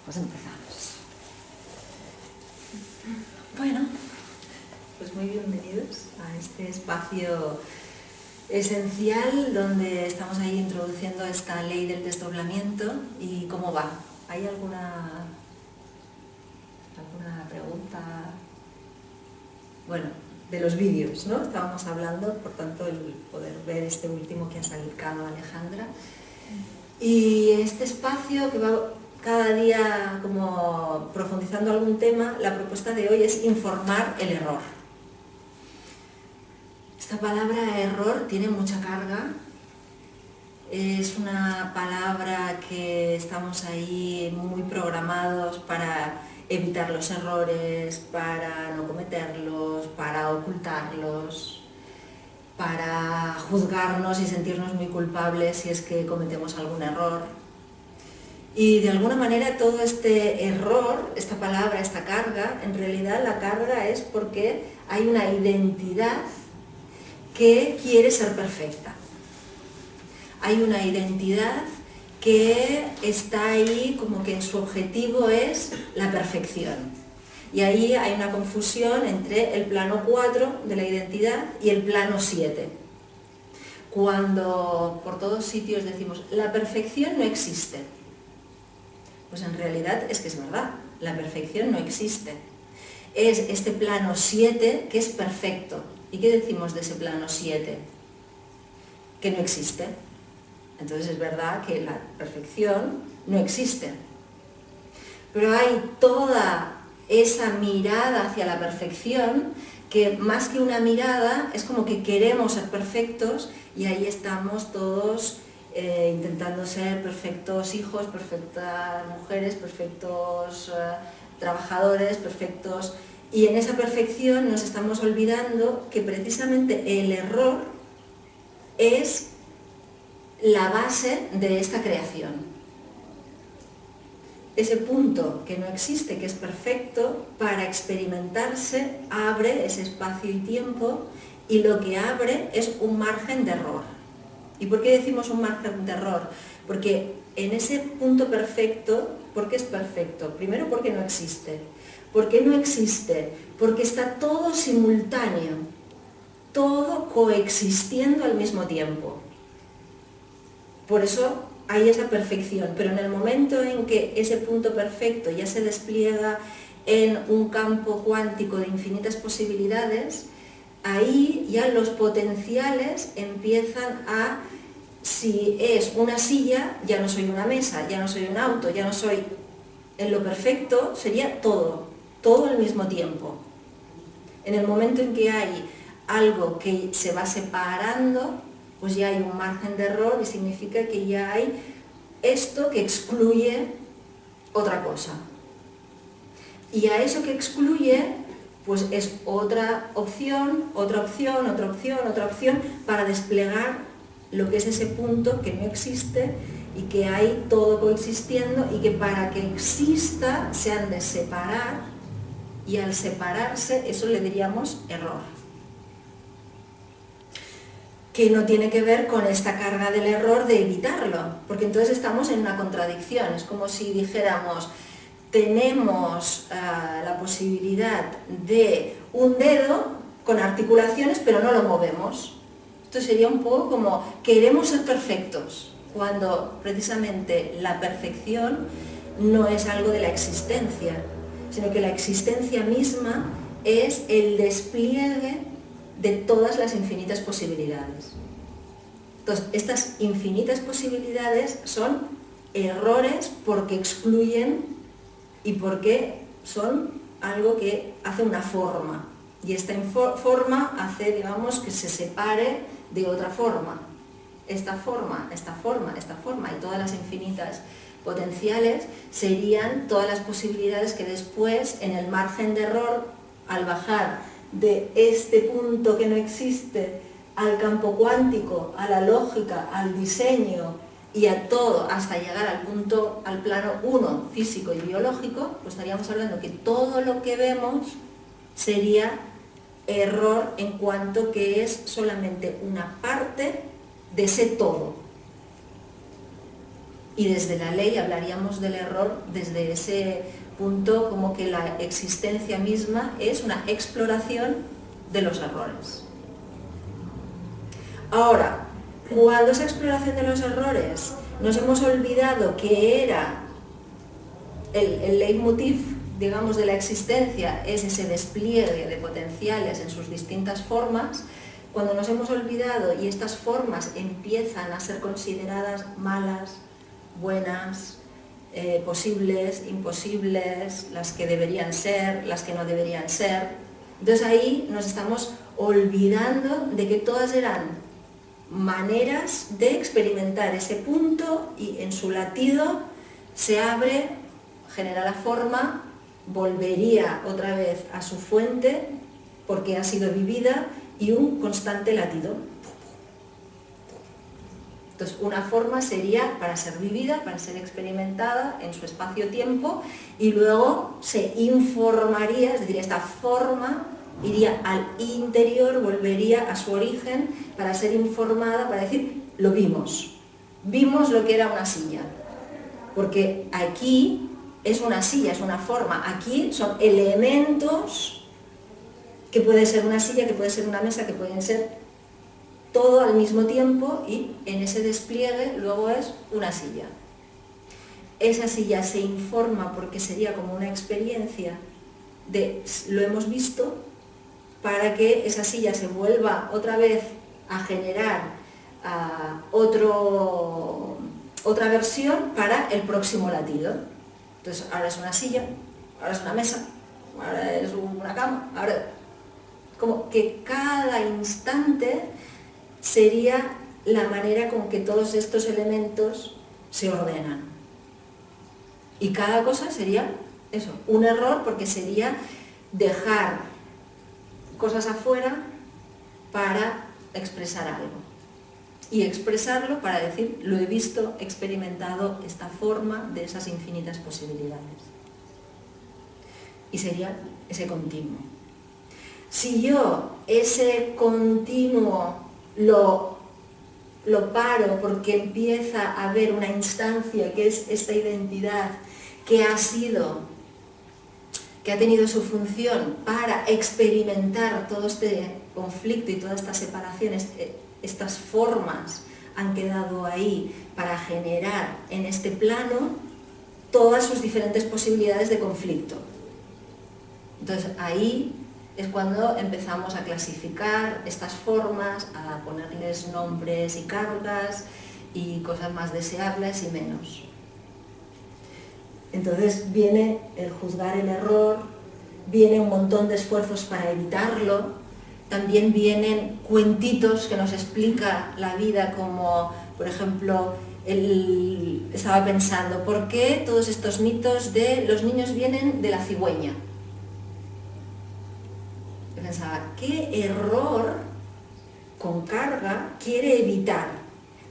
Pues empezamos. Bueno, pues muy bienvenidos a este espacio esencial donde estamos ahí introduciendo esta ley del desdoblamiento. ¿Y cómo va? ¿Hay alguna pregunta? Bueno, de los vídeos, ¿no? Estábamos hablando, por tanto, el poder ver este último que ha sacado Alejandra. Y este espacio que va cada día como profundizando algún tema, la propuesta de hoy es informar el error. Esta palabra error tiene mucha carga, es una palabra que estamos ahí muy programados para evitar los errores, para no cometerlos, para ocultarlos, para juzgarnos y sentirnos muy culpables si es que cometemos algún error. Y de alguna manera todo este error, esta palabra, esta carga, en realidad la carga es porque hay una identidad que quiere ser perfecta. Hay una identidad que está ahí como que su objetivo es la perfección. Y ahí hay una confusión entre el plano 4 de la identidad y el plano 7. Cuando por todos sitios decimos la perfección no existe, pues en realidad es que es verdad, la perfección no existe. Es este plano 7 que es perfecto. ¿Y qué decimos de ese plano 7? Que no existe. Entonces es verdad que la perfección no existe. Pero hay toda esa mirada hacia la perfección que más que una mirada es como que queremos ser perfectos y ahí estamos todos intentando ser perfectos hijos, perfectas mujeres, perfectos trabajadores, perfectos. Y en esa perfección nos estamos olvidando que precisamente el error es la base de esta creación. Ese punto que no existe, que es perfecto, para experimentarse abre ese espacio y tiempo y lo que abre es un margen de error. ¿Y por qué decimos un margen de error? Porque en ese punto perfecto, ¿por qué es perfecto? Primero porque no existe. ¿Por qué no existe? Porque está todo simultáneo, todo coexistiendo al mismo tiempo. Por eso hay esa perfección, pero en el momento en que ese punto perfecto ya se despliega en un campo cuántico de infinitas posibilidades, ahí ya los potenciales empiezan a, si es una silla, ya no soy una mesa, ya no soy un auto, ya no soy, en lo perfecto sería todo al mismo tiempo. En el momento en que hay algo que se va separando, pues ya hay un margen de error y significa que ya hay esto que excluye otra cosa. Y a eso que excluye, pues es otra opción, otra opción, otra opción, otra opción, para desplegar lo que es ese punto que no existe y que hay todo coexistiendo y que para que exista se han de separar y al separarse eso le diríamos error. Que no tiene que ver con esta carga del error de evitarlo, porque entonces estamos en una contradicción, es como si dijéramos tenemos la posibilidad de un dedo con articulaciones pero no lo movemos. Esto sería un poco como queremos ser perfectos, cuando precisamente la perfección no es algo de la existencia, sino que la existencia misma es el despliegue de todas las infinitas posibilidades. Entonces, estas infinitas posibilidades son errores porque excluyen y porque son algo que hace una forma. Y esta forma hace, digamos, que se separe de otra forma. Esta forma, esta forma, esta forma y todas las infinitas potenciales serían todas las posibilidades que después, en el margen de error, al bajar de este punto que no existe al campo cuántico, a la lógica, al diseño y a todo hasta llegar al punto, al plano 1 físico y biológico, pues estaríamos hablando que todo lo que vemos sería error en cuanto que es solamente una parte de ese todo. Y desde la ley hablaríamos del error desde ese punto como que la existencia misma es una exploración de los errores. Ahora, cuando esa exploración de los errores nos hemos olvidado que era el leitmotiv, digamos, de la existencia, es ese despliegue de potenciales en sus distintas formas, cuando nos hemos olvidado y estas formas empiezan a ser consideradas malas, buenas, posibles, imposibles, las que deberían ser, las que no deberían ser, entonces ahí nos estamos olvidando de que todas eran maneras de experimentar ese punto y en su latido se abre, genera la forma, volvería otra vez a su fuente porque ha sido vivida y un constante latido. Entonces una forma sería para ser vivida, para ser experimentada en su espacio-tiempo y luego se informaría, es decir, esta forma iría al interior, volvería a su origen para ser informada, para decir, lo vimos lo que era una silla, porque aquí es una silla, es una forma, aquí son elementos que puede ser una silla, que puede ser una mesa, que pueden ser todo al mismo tiempo y en ese despliegue luego es una silla. Esa silla se informa porque sería como una experiencia de lo hemos visto, para que esa silla se vuelva otra vez a generar otra versión para el próximo latido. Entonces ahora es una silla, ahora es una mesa, ahora es una cama, ahora como que cada instante sería la manera con que todos estos elementos se ordenan. Y cada cosa sería eso, un error, porque sería dejar cosas afuera para expresar algo. Y expresarlo para decir, lo he visto, experimentado esta forma de esas infinitas posibilidades. Y sería ese continuo. Si yo ese continuo lo paro porque empieza a haber una instancia que es esta identidad que ha tenido su función para experimentar todo este conflicto y todas estas separaciones, estas formas han quedado ahí para generar en este plano todas sus diferentes posibilidades de conflicto. Entonces ahí es cuando empezamos a clasificar estas formas, a ponerles nombres y cargas y cosas más deseables y menos. Entonces viene el juzgar el error, viene un montón de esfuerzos para evitarlo, también vienen cuentitos que nos explica la vida, como por ejemplo, estaba pensando, ¿por qué todos estos mitos de los niños vienen de la cigüeña? Yo pensaba, ¿qué error con carga quiere evitar?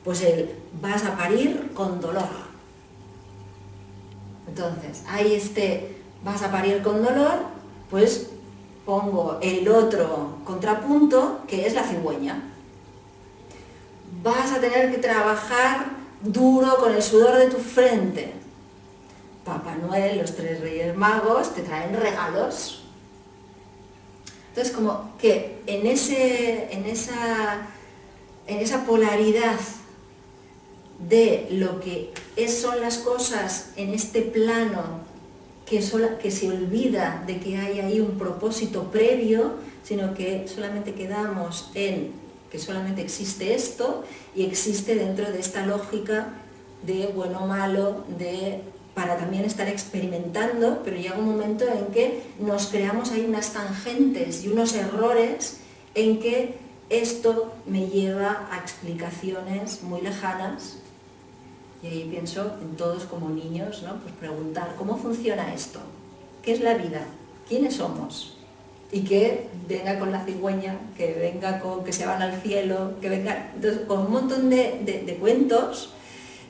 Pues vas a parir con dolor. Entonces, ahí vas a parir con dolor, pues pongo el otro contrapunto, que es la cigüeña. Vas a tener que trabajar duro con el sudor de tu frente. Papá Noel, los 3 Reyes Magos te traen regalos. Entonces, como que en esa polaridad de lo que son las cosas en este plano, que se olvida de que hay ahí un propósito previo, sino que solamente quedamos en que solamente existe esto y existe dentro de esta lógica de bueno o malo, para también estar experimentando, pero llega un momento en que nos creamos ahí unas tangentes y unos errores en que esto me lleva a explicaciones muy lejanas. Y ahí pienso en todos como niños, ¿no? Pues preguntar, ¿cómo funciona esto? ¿Qué es la vida? ¿Quiénes somos? Y que venga con la cigüeña, que venga con que se van al cielo, que venga... Entonces, con un montón de cuentos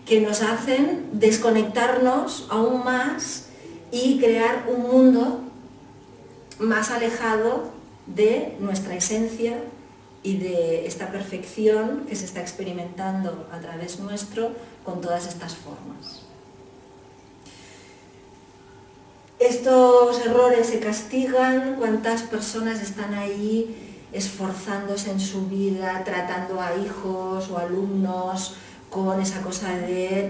que nos hacen desconectarnos aún más y crear un mundo más alejado de nuestra esencia y de esta perfección que se está experimentando a través nuestro con todas estas formas. Estos errores se castigan. ¿Cuántas personas están ahí esforzándose en su vida, tratando a hijos o alumnos con esa cosa de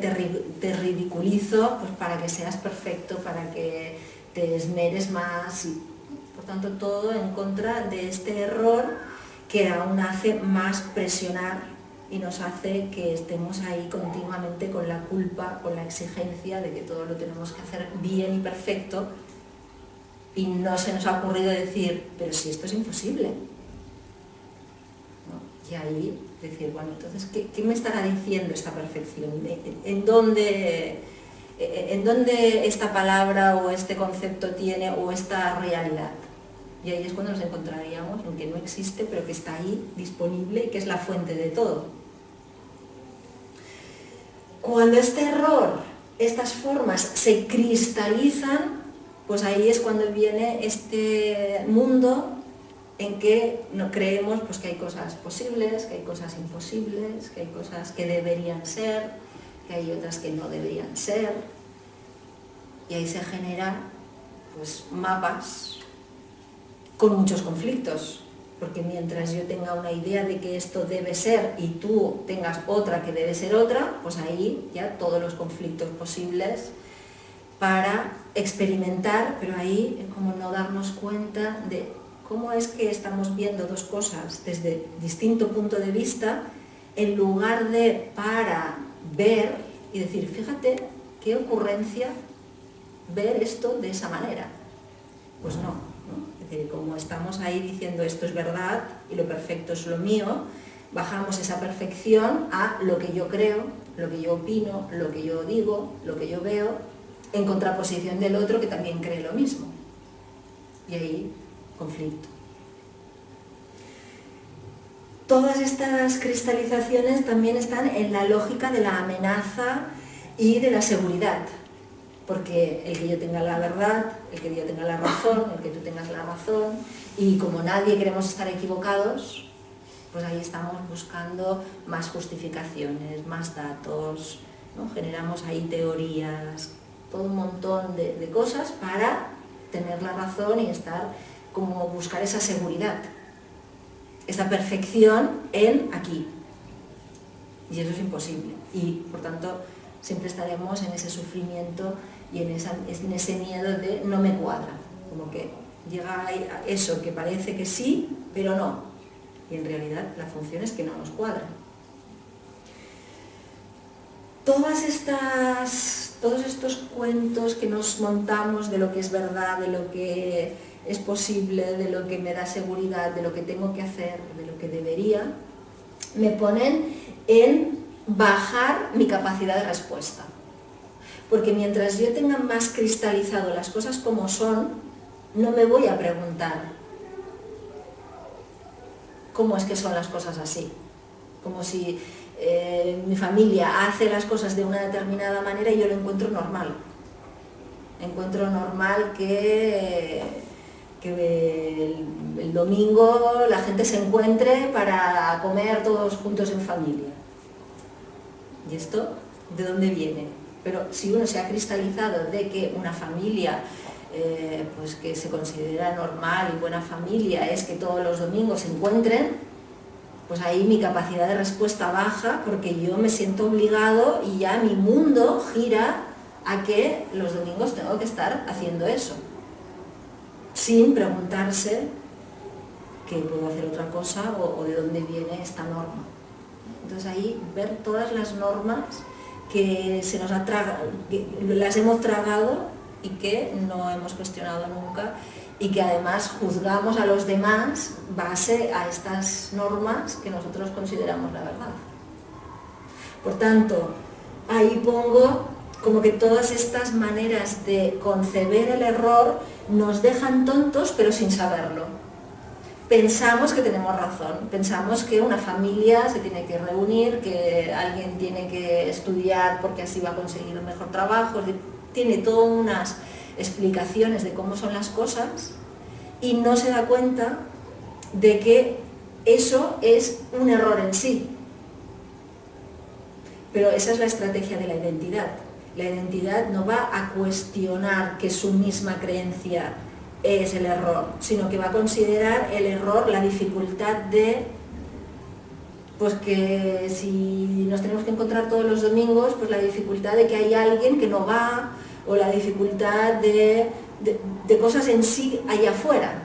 te ridiculizo, pues para que seas perfecto, para que te esmeres más, y por tanto todo en contra de este error que aún hace más presionar y nos hace que estemos ahí continuamente con la culpa, con la exigencia de que todo lo tenemos que hacer bien y perfecto, y no se nos ha ocurrido decir, pero si esto es imposible. Y ahí decir, bueno, entonces, ¿qué me estará diciendo esta perfección? ¿En dónde esta palabra o este concepto tiene o esta realidad? Y ahí es cuando nos encontraríamos en que no existe, pero que está ahí disponible y que es la fuente de todo. Cuando este error, estas formas se cristalizan, pues ahí es cuando viene este mundo en que no creemos pues, que hay cosas posibles, que hay cosas imposibles, que hay cosas que deberían ser, que hay otras que no deberían ser, y ahí se generan pues, mapas con muchos conflictos, porque mientras yo tenga una idea de que esto debe ser y tú tengas otra que debe ser otra, pues ahí ya todos los conflictos posibles para experimentar, pero ahí es como no darnos cuenta de cómo es que estamos viendo dos cosas desde distinto punto de vista, en lugar de para ver y decir, fíjate qué ocurrencia ver esto de esa manera. Pues no, ¿no? Es decir, como estamos ahí diciendo esto es verdad y lo perfecto es lo mío, bajamos esa perfección a lo que yo creo, lo que yo opino, lo que yo digo, lo que yo veo, en contraposición del otro que también cree lo mismo. Y ahí conflicto. Todas estas cristalizaciones también están en la lógica de la amenaza y de la seguridad, porque el que yo tenga la verdad, el que yo tenga la razón, el que tú tengas la razón, y como nadie queremos estar equivocados, pues ahí estamos buscando más justificaciones, más datos, ¿no? Generamos ahí teorías, todo un montón de cosas para tener la razón y estar como buscar esa seguridad, esa perfección en aquí. Y eso es imposible. Y por tanto siempre estaremos en ese sufrimiento y en ese miedo de no me cuadra. Como que llega a eso que parece que sí, pero no. Y en realidad la función es que no nos cuadra. Todos estos cuentos que nos montamos de lo que es verdad, de lo que es posible, de lo que me da seguridad, de lo que tengo que hacer, de lo que debería, me ponen en bajar mi capacidad de respuesta. Porque mientras yo tenga más cristalizado las cosas como son, no me voy a preguntar cómo es que son las cosas así. Como si mi familia hace las cosas de una determinada manera y yo lo encuentro normal. Encuentro normal que el domingo la gente se encuentre para comer todos juntos en familia. ¿Y esto de dónde viene? Pero si uno se ha cristalizado de que una familia pues que se considera normal y buena familia es que todos los domingos se encuentren, pues ahí mi capacidad de respuesta baja porque yo me siento obligado y ya mi mundo gira a que los domingos tengo que estar haciendo eso, sin preguntarse que puedo hacer otra cosa o de dónde viene esta norma. Entonces ahí ver todas las normas que se nos ha tragado, que las hemos tragado y que no hemos cuestionado nunca y que además juzgamos a los demás base a estas normas que nosotros consideramos la verdad. Por tanto, ahí pongo como que todas estas maneras de conceber el error nos dejan tontos pero sin saberlo. Pensamos que tenemos razón, pensamos que una familia se tiene que reunir, que alguien tiene que estudiar porque así va a conseguir un mejor trabajo, tiene todas unas explicaciones de cómo son las cosas y no se da cuenta de que eso es un error en sí. Pero esa es la estrategia de la identidad. La identidad no va a cuestionar que su misma creencia es el error, sino que va a considerar el error la dificultad de, pues que si nos tenemos que encontrar todos los domingos, pues la dificultad de que hay alguien que no va, o la dificultad de cosas en sí allá afuera,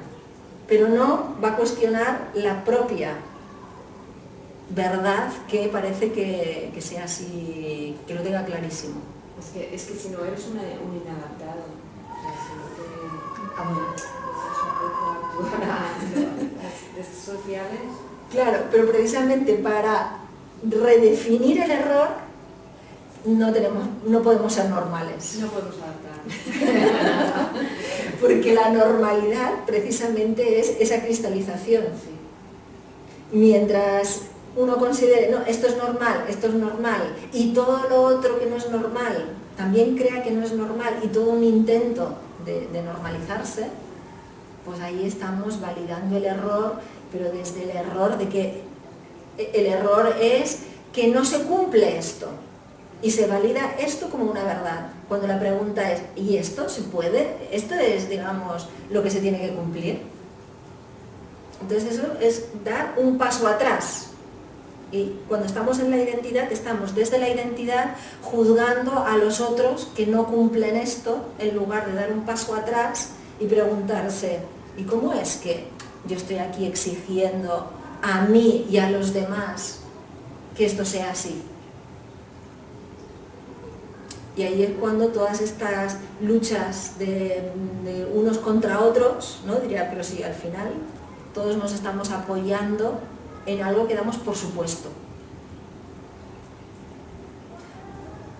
pero no va a cuestionar la propia verdad que parece que sea así, que lo tenga clarísimo. Es que si no eres un inadaptado, o sea, si no te... Bueno. Es un poco actuar a las sociales. Claro, pero precisamente para redefinir el error no podemos ser normales. No podemos adaptar. Porque la normalidad precisamente es esa cristalización. Sí. Mientras uno considere, no, esto es normal, y todo lo otro que no es normal también crea que no es normal, y todo un intento de normalizarse, pues ahí estamos validando el error, pero desde el error de que el error es que no se cumple esto, y se valida esto como una verdad, cuando la pregunta es, ¿y esto se puede? ¿Esto es, digamos, lo que se tiene que cumplir? Entonces eso es dar un paso atrás. Y cuando estamos en la identidad, estamos desde la identidad juzgando a los otros que no cumplen esto, en lugar de dar un paso atrás y preguntarse, ¿y cómo es que yo estoy aquí exigiendo a mí y a los demás que esto sea así? Y ahí es cuando todas estas luchas de unos contra otros, ¿no? Diría, pero sí, al final todos nos estamos apoyando en algo que damos por supuesto.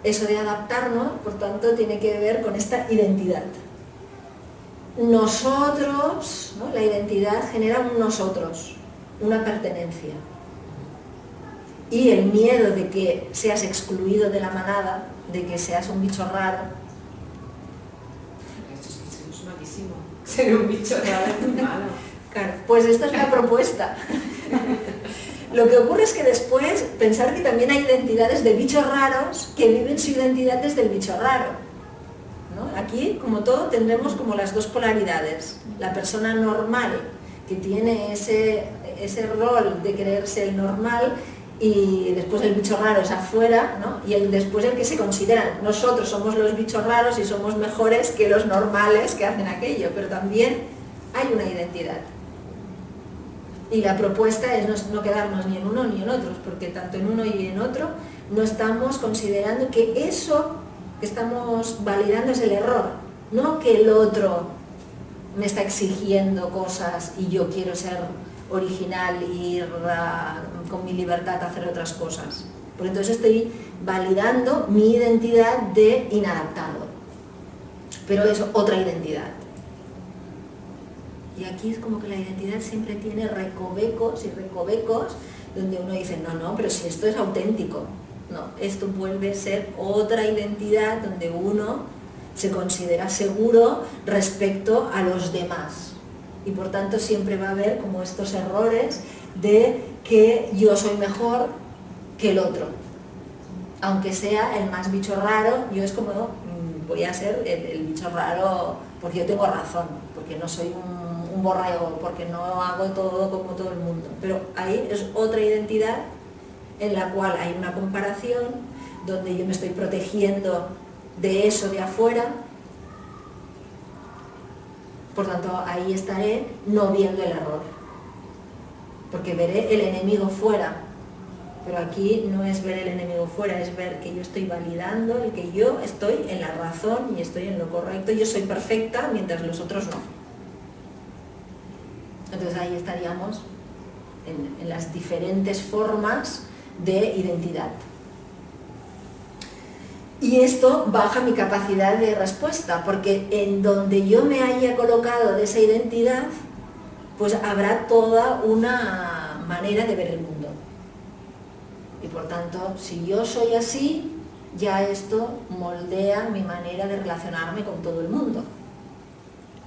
Eso de adaptarnos, por tanto, tiene que ver con esta identidad. Nosotros, ¿no? La identidad genera un nosotros, una pertenencia. Y el miedo de que seas excluido de la manada, de que seas un bicho raro. Esto es malísimo. Ser un bicho raro es muy malo. Claro, pues esta es la propuesta. Lo que ocurre es que después pensar que también hay identidades de bichos raros que viven su identidad desde el bicho raro, ¿no? Aquí, como todo, tendremos como las dos polaridades. La persona normal, que tiene ese rol de creerse el normal, y después el bicho raro es afuera, ¿no? Y después el que se consideran, nosotros somos los bichos raros y somos mejores que los normales que hacen aquello, pero también hay una identidad. Y la propuesta es no quedarnos ni en uno ni en otros, porque tanto en uno y en otro no estamos considerando que eso que estamos validando es el error, no que el otro me está exigiendo cosas y yo quiero ser original y ir con mi libertad a hacer otras cosas. Porque entonces estoy validando mi identidad de inadaptado, pero es otra identidad. Y aquí es como que la identidad siempre tiene recovecos y recovecos donde uno dice, no, pero si esto es auténtico. No, esto vuelve a ser otra identidad donde uno se considera seguro respecto a los demás. Y por tanto siempre va a haber como estos errores de que yo soy mejor que el otro. Aunque sea el más bicho raro, yo es como, voy a ser el bicho raro porque yo tengo razón, porque no soy un borrego, porque no hago todo como todo el mundo. Pero ahí es otra identidad en la cual hay una comparación, donde yo me estoy protegiendo de eso de afuera. Por tanto, ahí estaré no viendo el error, porque veré el enemigo fuera. Pero aquí no es ver el enemigo fuera, es ver que yo estoy validando el que yo estoy en la razón y estoy en lo correcto, yo soy perfecta mientras los otros no. Entonces ahí estaríamos en las diferentes formas de identidad. Y esto baja mi capacidad de respuesta, porque en donde yo me haya colocado de esa identidad, pues habrá toda una manera de ver el mundo. Y por tanto, si yo soy así, ya esto moldea mi manera de relacionarme con todo el mundo.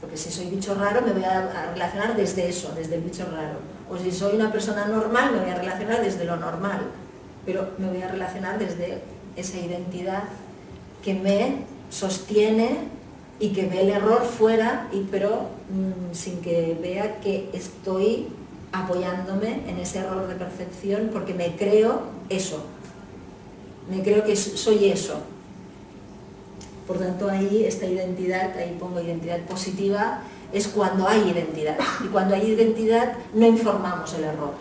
Porque si soy bicho raro, me voy a relacionar desde eso, desde el bicho raro. O si soy una persona normal, me voy a relacionar desde lo normal. pero me voy a relacionar desde esa identidad que me sostiene y que ve el error fuera, pero sin que vea que estoy apoyándome en ese error de percepción, porque me creo eso, me creo que soy eso. Por tanto, ahí esta identidad, ahí pongo identidad positiva, es cuando hay identidad. Y cuando hay identidad no informamos el error.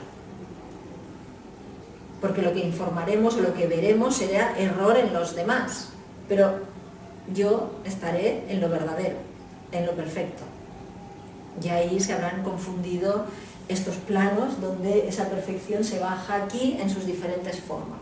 Porque lo que informaremos o lo que veremos será error en los demás. Pero yo estaré en lo verdadero, en lo perfecto. Y ahí se habrán confundido estos planos donde esa perfección se baja aquí en sus diferentes formas.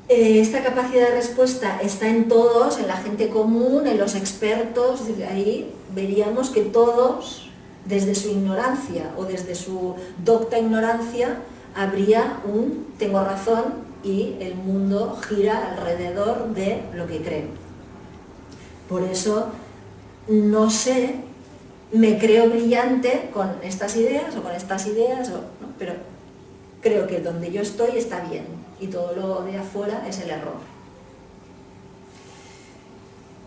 Esta capacidad de respuesta está en todos, en la gente común, en los expertos. Ahí veríamos que todos, desde su ignorancia o desde su docta ignorancia, habría un tengo razón y el mundo gira alrededor de lo que creo. Por eso, no sé, me creo brillante con estas ideas o con estas ideas, ¿no? Pero creo que donde yo estoy está bien y todo lo de afuera es el error.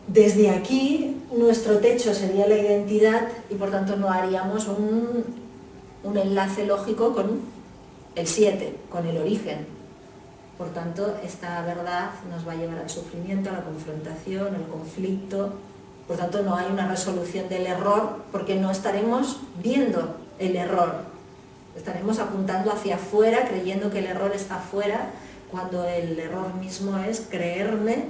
Desde aquí, nuestro techo sería la identidad y por tanto no haríamos un enlace lógico con el 7, con el origen. Por tanto, esta verdad nos va a llevar al sufrimiento, a la confrontación, al conflicto. Por tanto, no hay una resolución del error porque no estaremos viendo el error. Estaremos apuntando hacia afuera, creyendo que el error está afuera, cuando el error mismo es creerme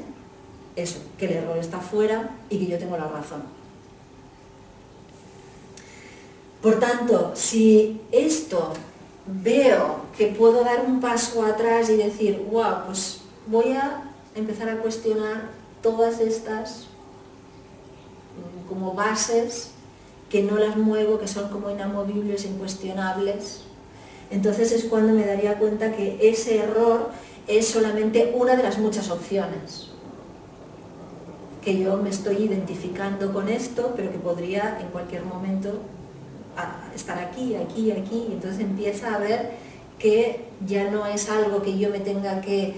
eso, que el error está afuera y que yo tengo la razón. Por tanto, si esto veo que puedo dar un paso atrás y decir, wow, pues voy a empezar a cuestionar todas estas como bases que no las muevo, que son como inamovibles, incuestionables, entonces es cuando me daría cuenta que ese error es solamente una de las muchas opciones. Que yo me estoy identificando con esto, pero que podría en cualquier momento estar aquí, aquí, aquí. Entonces empieza a ver que ya no es algo que yo me tenga que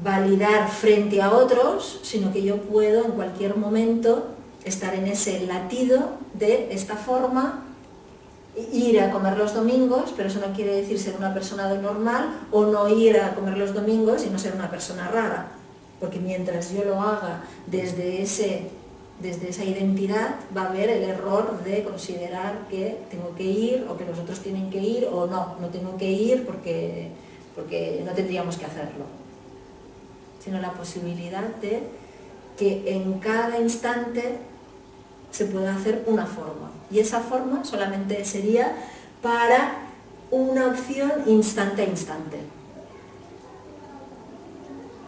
validar frente a otros, sino que yo puedo en cualquier momento estar en ese latido de esta forma, ir a comer los domingos, pero eso no quiere decir ser una persona normal, o no ir a comer los domingos y no ser una persona rara, porque mientras yo lo haga desde esa identidad, va a haber el error de considerar que tengo que ir, o que los otros tienen que ir, o no tengo que ir porque no tendríamos que hacerlo, sino la posibilidad de que en cada instante se puede hacer una forma, y esa forma solamente sería para una opción instante a instante,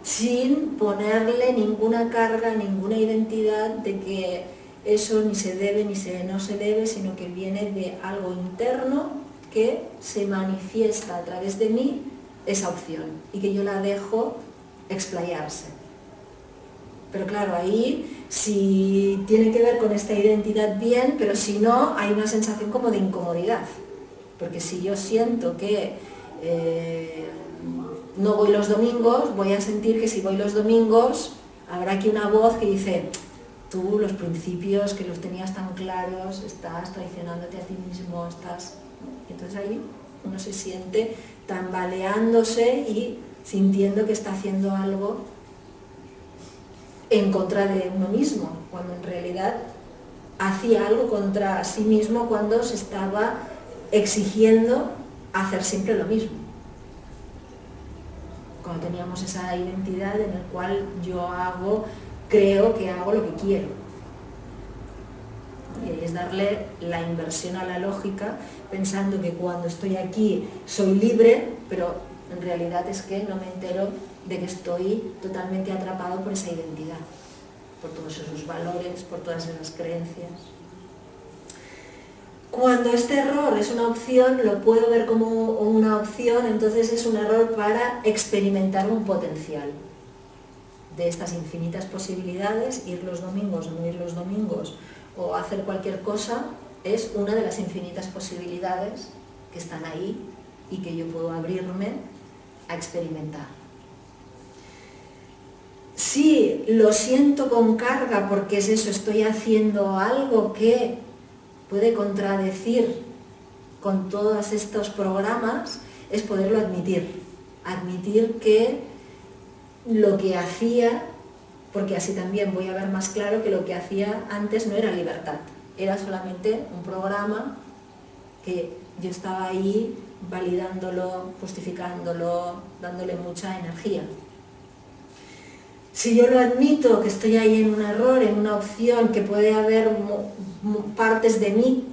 sin ponerle ninguna carga, ninguna identidad de que eso ni se debe ni no se debe, sino que viene de algo interno que se manifiesta a través de mí esa opción y que yo la dejo explayarse. Pero claro, ahí si tiene que ver con esta identidad bien, pero si no, hay una sensación como de incomodidad. Porque si yo siento que no voy los domingos, voy a sentir que si voy los domingos, habrá aquí una voz que dice, tú los principios que los tenías tan claros, estás traicionándote a ti mismo, estás... Entonces ahí uno se siente tambaleándose y sintiendo que está haciendo algo en contra de uno mismo, cuando en realidad hacía algo contra sí mismo cuando se estaba exigiendo hacer siempre lo mismo. Cuando teníamos esa identidad en la cual yo creo que hago lo que quiero. Y ahí es darle la inversión a la lógica, pensando que cuando estoy aquí soy libre, pero en realidad es que no me entero de que estoy totalmente atrapado por esa identidad, por todos esos valores, por todas esas creencias. Cuando este error es una opción, lo puedo ver como una opción, entonces es un error para experimentar un potencial de estas infinitas posibilidades. Ir los domingos o no ir los domingos, o hacer cualquier cosa, es una de las infinitas posibilidades que están ahí y que yo puedo abrirme a experimentar. Si lo siento con carga porque es eso, estoy haciendo algo que puede contradecir con todos estos programas, es poderlo admitir. Admitir que lo que hacía, porque así también voy a ver más claro que lo que hacía antes no era libertad, era solamente un programa que yo estaba ahí validándolo, justificándolo, dándole mucha energía. Si yo lo admito, que estoy ahí en un error, en una opción, que puede haber partes de mí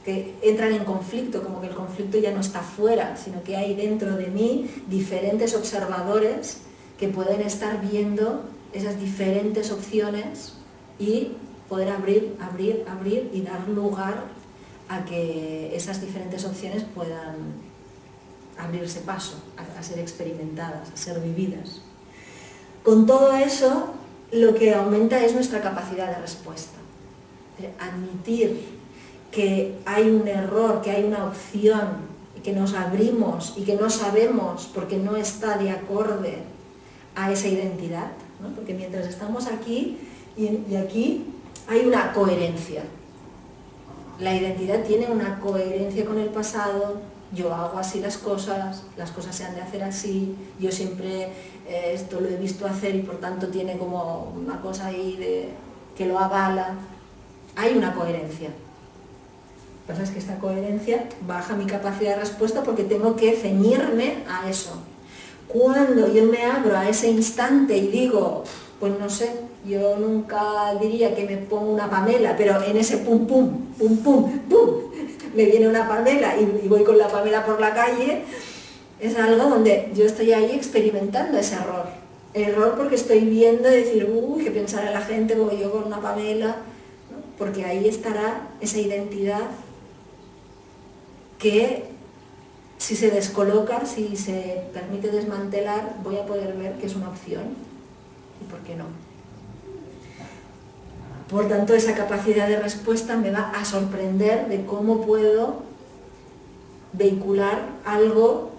que entran en conflicto, como que el conflicto ya no está fuera, sino que hay dentro de mí diferentes observadores que pueden estar viendo esas diferentes opciones y poder abrir y dar lugar a que esas diferentes opciones puedan abrirse paso, a ser experimentadas, a ser vividas. Con todo eso, lo que aumenta es nuestra capacidad de respuesta. Admitir que hay un error, que hay una opción, y que nos abrimos y que no sabemos porque no está de acorde a esa identidad, ¿no? Porque mientras estamos aquí y aquí hay una coherencia. La identidad tiene una coherencia con el pasado. Yo hago así las cosas se han de hacer así, yo siempre esto lo he visto hacer y por tanto tiene como una cosa ahí que lo avala. Hay una coherencia. Lo que pasa es que esta coherencia baja mi capacidad de respuesta porque tengo que ceñirme a eso. Cuando yo me abro a ese instante y digo, pues no sé, yo nunca diría que me pongo una Pamela, pero en ese pum pum, pum pum, pum, me viene una Pamela y voy con la Pamela por la calle, es algo donde yo estoy ahí experimentando ese error. Error porque estoy viendo y decir, uy, ¿qué pensará la gente? Voy yo con una Pamela, ¿no? Porque ahí estará esa identidad que si se descoloca, si se permite desmantelar, voy a poder ver que es una opción y por qué no. Por tanto, esa capacidad de respuesta me va a sorprender de cómo puedo vehicular algo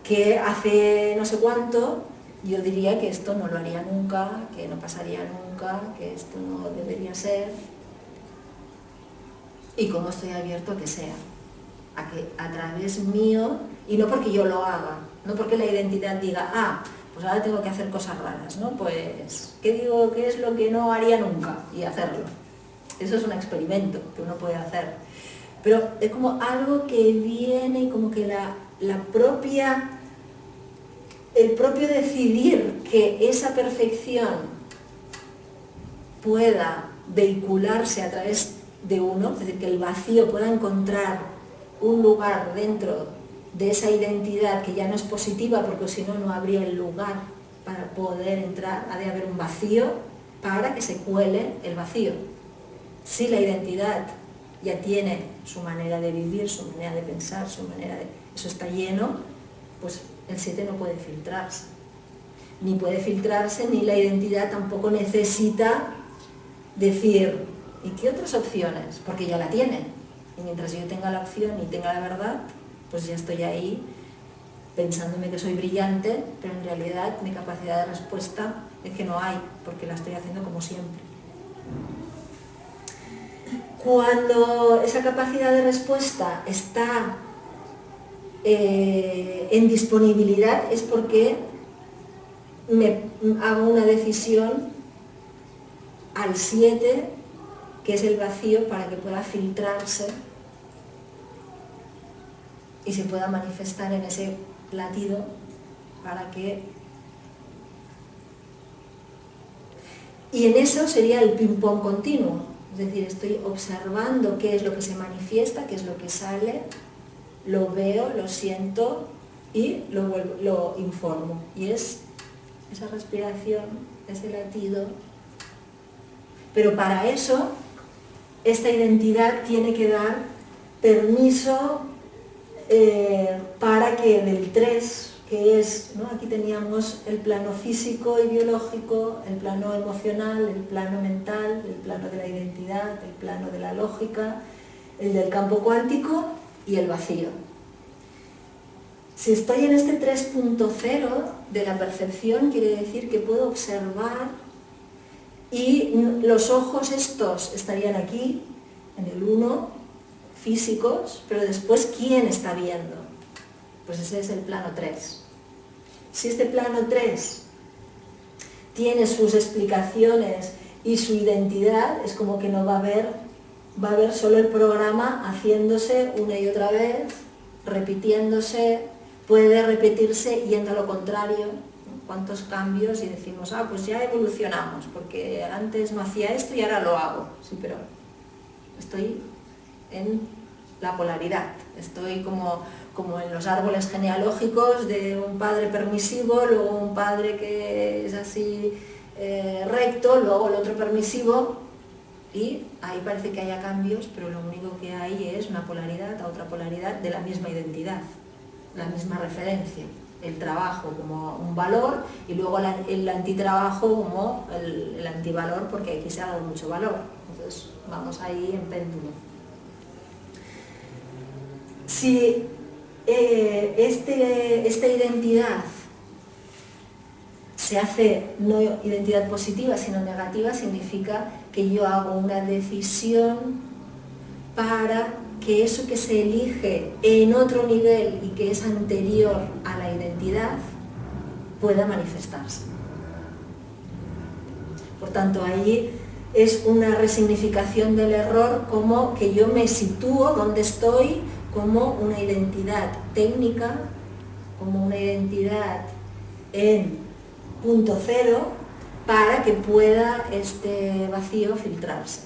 que hace no sé cuánto yo diría que esto no lo haría nunca, que no pasaría nunca, que esto no debería ser, y cómo estoy abierto a que sea, a que a través mío, y no porque yo lo haga, no porque la identidad diga, pues ahora tengo que hacer cosas raras, ¿no? Pues, ¿qué digo? ¿Qué es lo que no haría nunca? Y hacerlo. Eso es un experimento que uno puede hacer. Pero es como algo que viene, como que el propio decidir que esa perfección pueda vehicularse a través de uno, es decir, que el vacío pueda encontrar un lugar dentro de esa identidad que ya no es positiva, porque si no, no habría el lugar para poder entrar, ha de haber un vacío para que se cuele el vacío. Si la identidad ya tiene su manera de vivir, su manera de pensar, eso está lleno, pues el 7 no puede filtrarse. Ni puede filtrarse, ni la identidad tampoco necesita decir, ¿y qué otras opciones? Porque ya la tiene. Y mientras yo tenga la opción y tenga la verdad, pues ya estoy ahí pensándome que soy brillante, pero en realidad mi capacidad de respuesta es que no hay, porque la estoy haciendo como siempre. Cuando esa capacidad de respuesta está en disponibilidad es porque me hago una decisión al 7, que es el vacío, para que pueda filtrarse y se pueda manifestar en ese latido para que... Y en eso sería el ping-pong continuo, es decir, estoy observando qué es lo que se manifiesta, qué es lo que sale, lo veo, lo siento y lo informo. Y es esa respiración, ese latido. Pero para eso, esta identidad tiene que dar permiso para que del 3, que es, ¿no? Aquí teníamos el plano físico y biológico, el plano emocional, el plano mental, el plano de la identidad, el plano de la lógica, el del campo cuántico y el vacío. Si estoy en este 3.0 de la percepción, quiere decir que puedo observar y los ojos estos estarían aquí, en el 1, físicos, pero después, ¿quién está viendo? Pues ese es el plano 3. Si este plano 3 tiene sus explicaciones y su identidad, es como que no va a haber solo el programa haciéndose una y otra vez, repitiéndose, puede repetirse yendo a lo contrario, ¿no? Cuántos cambios y decimos, pues ya evolucionamos, porque antes no hacía esto y ahora lo hago. Sí, pero estoy en la polaridad, estoy como en los árboles genealógicos de un padre permisivo, luego un padre que es así recto, luego el otro permisivo, y ahí parece que haya cambios, pero lo único que hay es una polaridad a otra polaridad de la misma identidad, la misma referencia, el trabajo como un valor y luego el antitrabajo como el antivalor, porque aquí se ha dado mucho valor. Entonces vamos ahí en péndulo. Si esta identidad se hace no identidad positiva sino negativa, significa que yo hago una decisión para que eso que se elige en otro nivel y que es anterior a la identidad pueda manifestarse. Por tanto, ahí es una resignificación del error, como que yo me sitúo donde estoy como una identidad técnica, como una identidad en punto cero, para que pueda este vacío filtrarse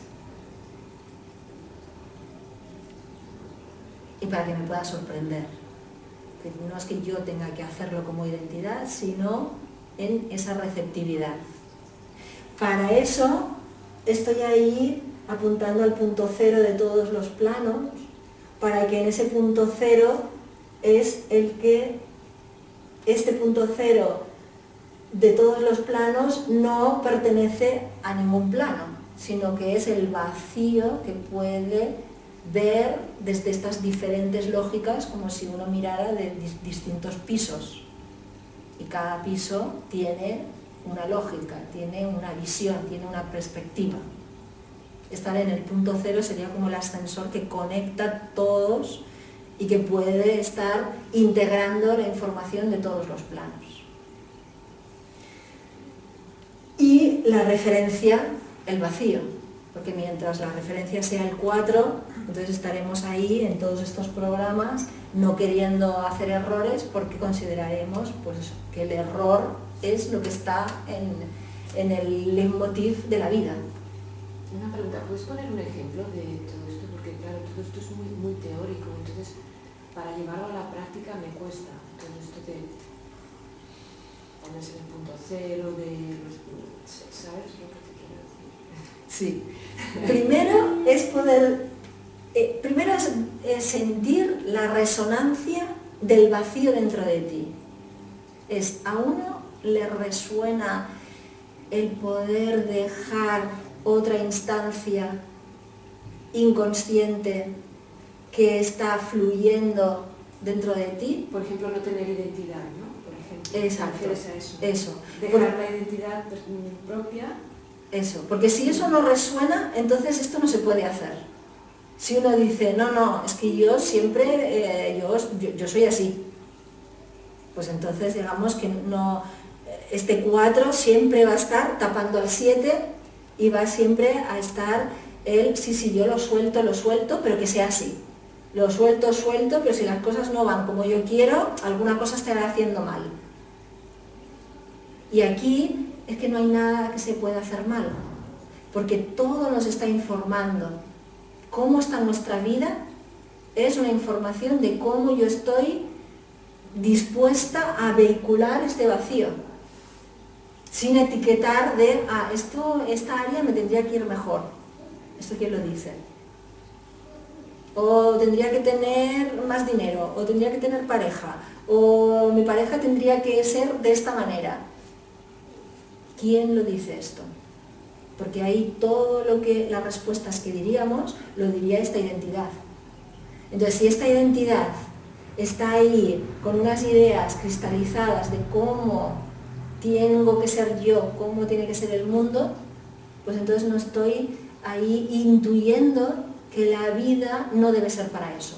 y para que me pueda sorprender. Que no es que yo tenga que hacerlo como identidad, sino en esa receptividad. Para eso estoy ahí apuntando al punto cero de todos los planos, para que en ese punto cero es el que este punto cero de todos los planos no pertenece a ningún plano, sino que es el vacío que puede ver desde estas diferentes lógicas, como si uno mirara de distintos pisos, y cada piso tiene una lógica, tiene una visión, tiene una perspectiva. Estar en el punto cero sería como el ascensor que conecta todos y que puede estar integrando la información de todos los planos. Y la referencia, el vacío, porque mientras la referencia sea el 4, entonces estaremos ahí en todos estos programas no queriendo hacer errores, porque consideraremos pues, que el error es lo que está en el leitmotiv de la vida. Una pregunta, ¿puedes poner un ejemplo de todo esto? Porque claro, todo esto es muy, muy teórico, entonces para llevarlo a la práctica me cuesta todo esto de ponerse en el punto cero, ¿sabes lo que te quiero decir? Sí. Primero es poder, es sentir la resonancia del vacío dentro de ti. A uno le resuena el poder dejar otra instancia inconsciente que está fluyendo dentro de ti. Por ejemplo, no tener identidad, ¿no? Por ejemplo, exacto, ¿te refieres a eso. Dejar la identidad propia. Eso, porque si eso no resuena, entonces esto no se puede hacer. Si uno dice, no, es que yo siempre, yo soy así, pues entonces digamos que no, este 4 siempre va a estar tapando al 7 y va siempre a estar el, sí, yo lo suelto, pero que sea así. Lo suelto, pero si las cosas no van como yo quiero, alguna cosa estará haciendo mal. Y aquí es que no hay nada que se pueda hacer mal, porque todo nos está informando. Cómo está nuestra vida es una información de cómo yo estoy dispuesta a vehicular este vacío, sin etiquetar de, esta área me tendría que ir mejor. ¿Esto quién lo dice? O tendría que tener más dinero, o tendría que tener pareja, o mi pareja tendría que ser de esta manera. ¿Quién lo dice esto? Porque ahí todo las respuestas que diríamos, lo diría esta identidad. Entonces, si esta identidad está ahí con unas ideas cristalizadas de cómo tengo que ser yo, cómo tiene que ser el mundo, pues entonces no estoy ahí intuyendo que la vida no debe ser para eso,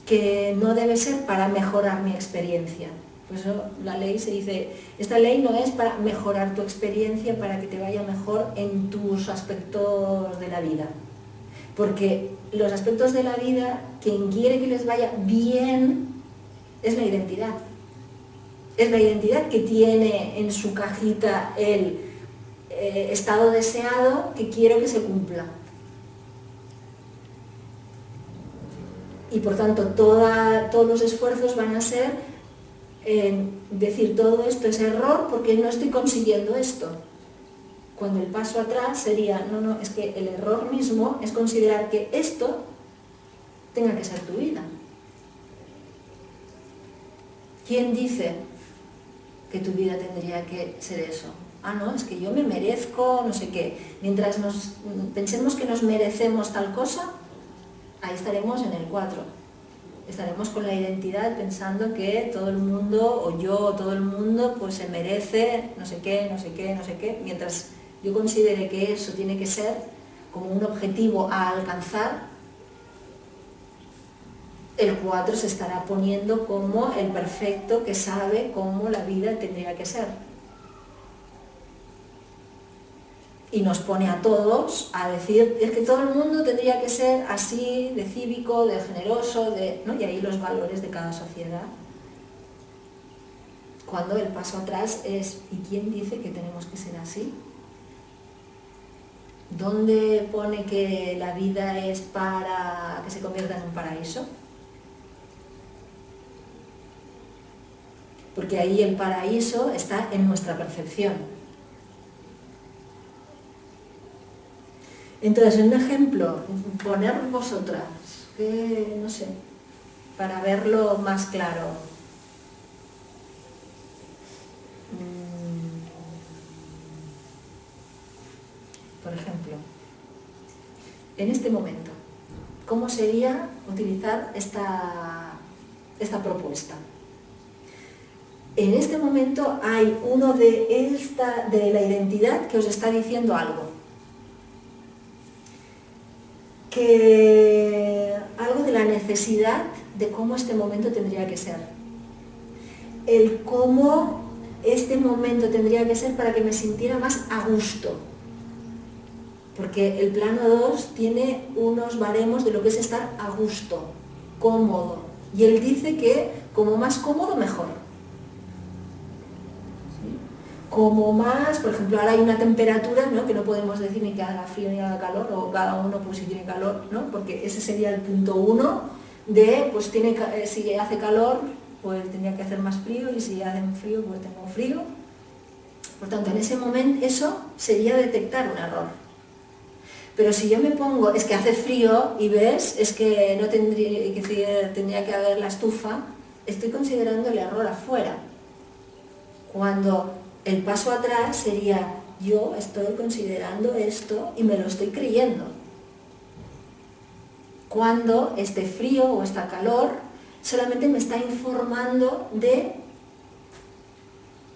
que no debe ser para mejorar mi experiencia. Por eso la ley se dice, esta ley no es para mejorar tu experiencia, para que te vaya mejor en tus aspectos de la vida. Porque los aspectos de la vida, quien quiere que les vaya bien, es la identidad. Es la identidad que tiene en su cajita el estado deseado que quiero que se cumpla. Y por tanto, todos los esfuerzos van a ser decir todo esto es error porque no estoy consiguiendo esto. Cuando el paso atrás sería, no, es que el error mismo es considerar que esto tenga que ser tu vida. ¿Quién dice que tu vida tendría que ser eso? No, es que yo me merezco no sé qué. Mientras pensemos que nos merecemos tal cosa, ahí estaremos en el 4. Estaremos con la identidad pensando que todo el mundo, o yo, o todo el mundo, pues se merece no sé qué, no sé qué, no sé qué. Mientras yo considere que eso tiene que ser como un objetivo a alcanzar, el 4 se estará poniendo como el perfecto que sabe cómo la vida tendría que ser. Y nos pone a todos a decir, es que todo el mundo tendría que ser así, de cívico, de generoso, ¿no? Y ahí los valores de cada sociedad. Cuando el paso atrás es, ¿y quién dice que tenemos que ser así? ¿Dónde pone que la vida es para que se convierta en un paraíso? Porque ahí el paraíso está en nuestra percepción. Entonces, un ejemplo, poner vosotras, que no sé, para verlo más claro. Por ejemplo, en este momento, ¿cómo sería utilizar esta propuesta? En este momento hay uno de la identidad que os está diciendo algo. Algo de la necesidad de cómo este momento tendría que ser. El cómo este momento tendría que ser para que me sintiera más a gusto. Porque el plano 2 tiene unos baremos de lo que es estar a gusto, cómodo. Y él dice que como más cómodo, mejor. Como más, por ejemplo, ahora hay una temperatura, ¿no?, que no podemos decir ni que haga frío ni haga calor, o cada uno pues si tiene calor, ¿no? Porque ese sería el punto 1 de, pues si hace calor, pues tendría que hacer más frío, y si hace frío, pues tengo frío. Por tanto, en ese momento eso sería detectar un error. Pero si yo me pongo, es que hace frío y ves, es que no tendría que haber la estufa, estoy considerando el error afuera. Cuando el paso atrás sería, yo estoy considerando esto y me lo estoy creyendo. Cuando este frío o esta calor solamente me está informando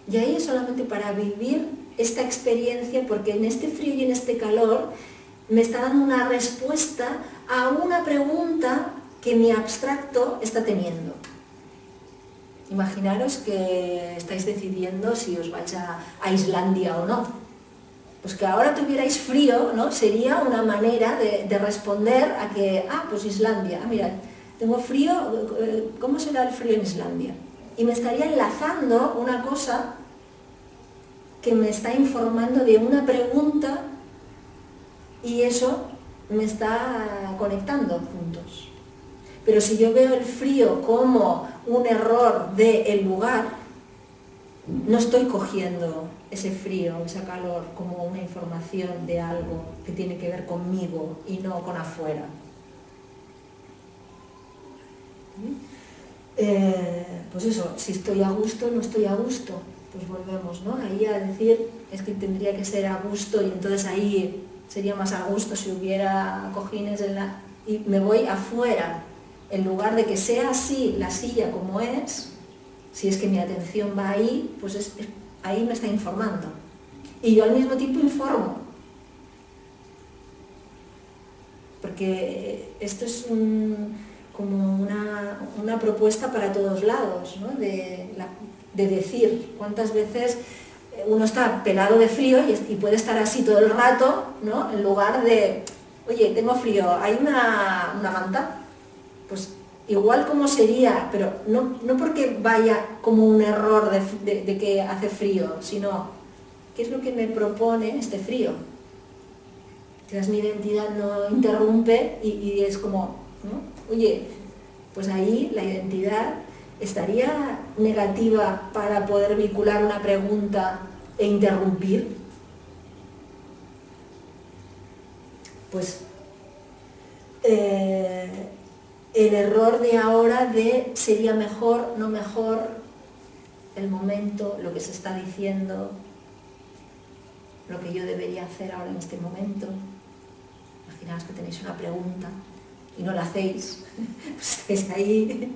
y ahí es solamente para vivir esta experiencia, porque en este frío y en este calor me está dando una respuesta a una pregunta que mi abstracto está teniendo. Imaginaros que estáis decidiendo si os vais a Islandia o no. Pues que ahora tuvierais frío, ¿no? Sería una manera de responder a que, pues Islandia, mirad, tengo frío, ¿cómo será el frío en Islandia? Y me estaría enlazando una cosa que me está informando de una pregunta y eso me está conectando puntos. Pero si yo veo el frío como un error del lugar, no estoy cogiendo ese frío, ese calor como una información de algo que tiene que ver conmigo y no con afuera. Pues eso, si estoy a gusto, no estoy a gusto, pues volvemos, ¿no? Ahí a decir, es que tendría que ser a gusto, y entonces ahí sería más a gusto si hubiera cojines y me voy afuera en lugar de que sea así la silla como es, si es que mi atención va ahí, pues ahí me está informando. Y yo al mismo tiempo informo. Porque esto es como una propuesta para todos lados, ¿no? de decir cuántas veces uno está pelado de frío y puede estar así todo el rato, ¿no? En lugar de, oye, tengo frío, ¿hay una manta? Pues igual como sería, pero no porque vaya como un error de que hace frío, sino ¿qué es lo que me propone este frío? Quizás mi identidad no interrumpe y es como, ¿no? Oye, pues ahí la identidad estaría negativa para poder vincular una pregunta e interrumpir. Pues el error de ahora de sería mejor, no mejor, el momento, lo que se está diciendo, lo que yo debería hacer ahora en este momento. Imaginaos que tenéis una pregunta y no la hacéis, pues estáis ahí.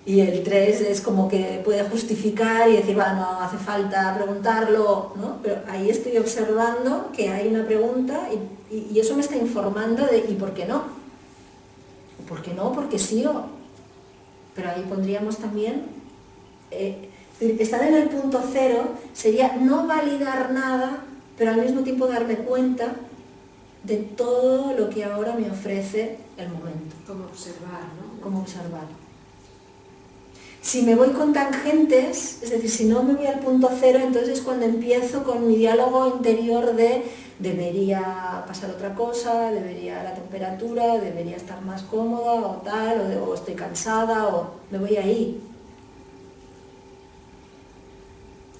Y el 3 es como que puede justificar y decir, no hace falta preguntarlo, ¿no? Pero ahí estoy observando que hay una pregunta y eso me está informando de ¿y por qué no? ¿Por qué no? Porque sí o... Pero ahí pondríamos también... estar en el punto 0 sería no validar nada, pero al mismo tiempo darme cuenta de todo lo que ahora me ofrece el momento. Como observar, ¿no? Como observar. Si me voy con tangentes, es decir, si no me voy al punto 0, entonces es cuando empiezo con mi diálogo interior de debería pasar otra cosa, debería la temperatura, debería estar más cómoda o tal, o estoy cansada, o me voy ahí.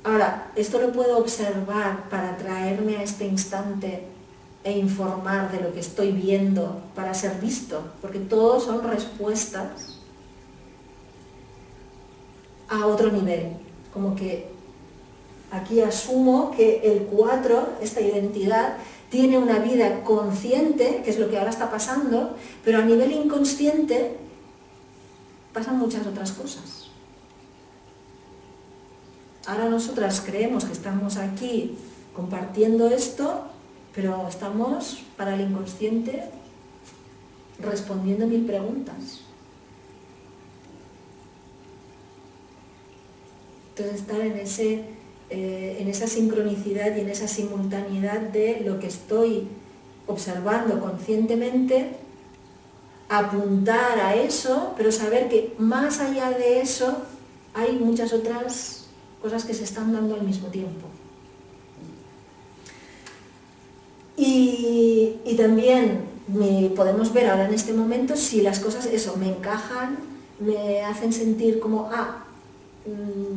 Ahora, esto lo puedo observar para traerme a este instante e informar de lo que estoy viendo para ser visto, porque todos son respuestas a otro nivel, como que aquí asumo que el 4, esta identidad, tiene una vida consciente, que es lo que ahora está pasando, pero a nivel inconsciente pasan muchas otras cosas. Ahora nosotras creemos que estamos aquí compartiendo esto, pero estamos para el inconsciente respondiendo 1000 preguntas. Entonces estar en esa sincronicidad y en esa simultaneidad de lo que estoy observando conscientemente, apuntar a eso, pero saber que más allá de eso hay muchas otras cosas que se están dando al mismo tiempo. Y también podemos ver ahora en este momento si las cosas, me encajan, me hacen sentir como,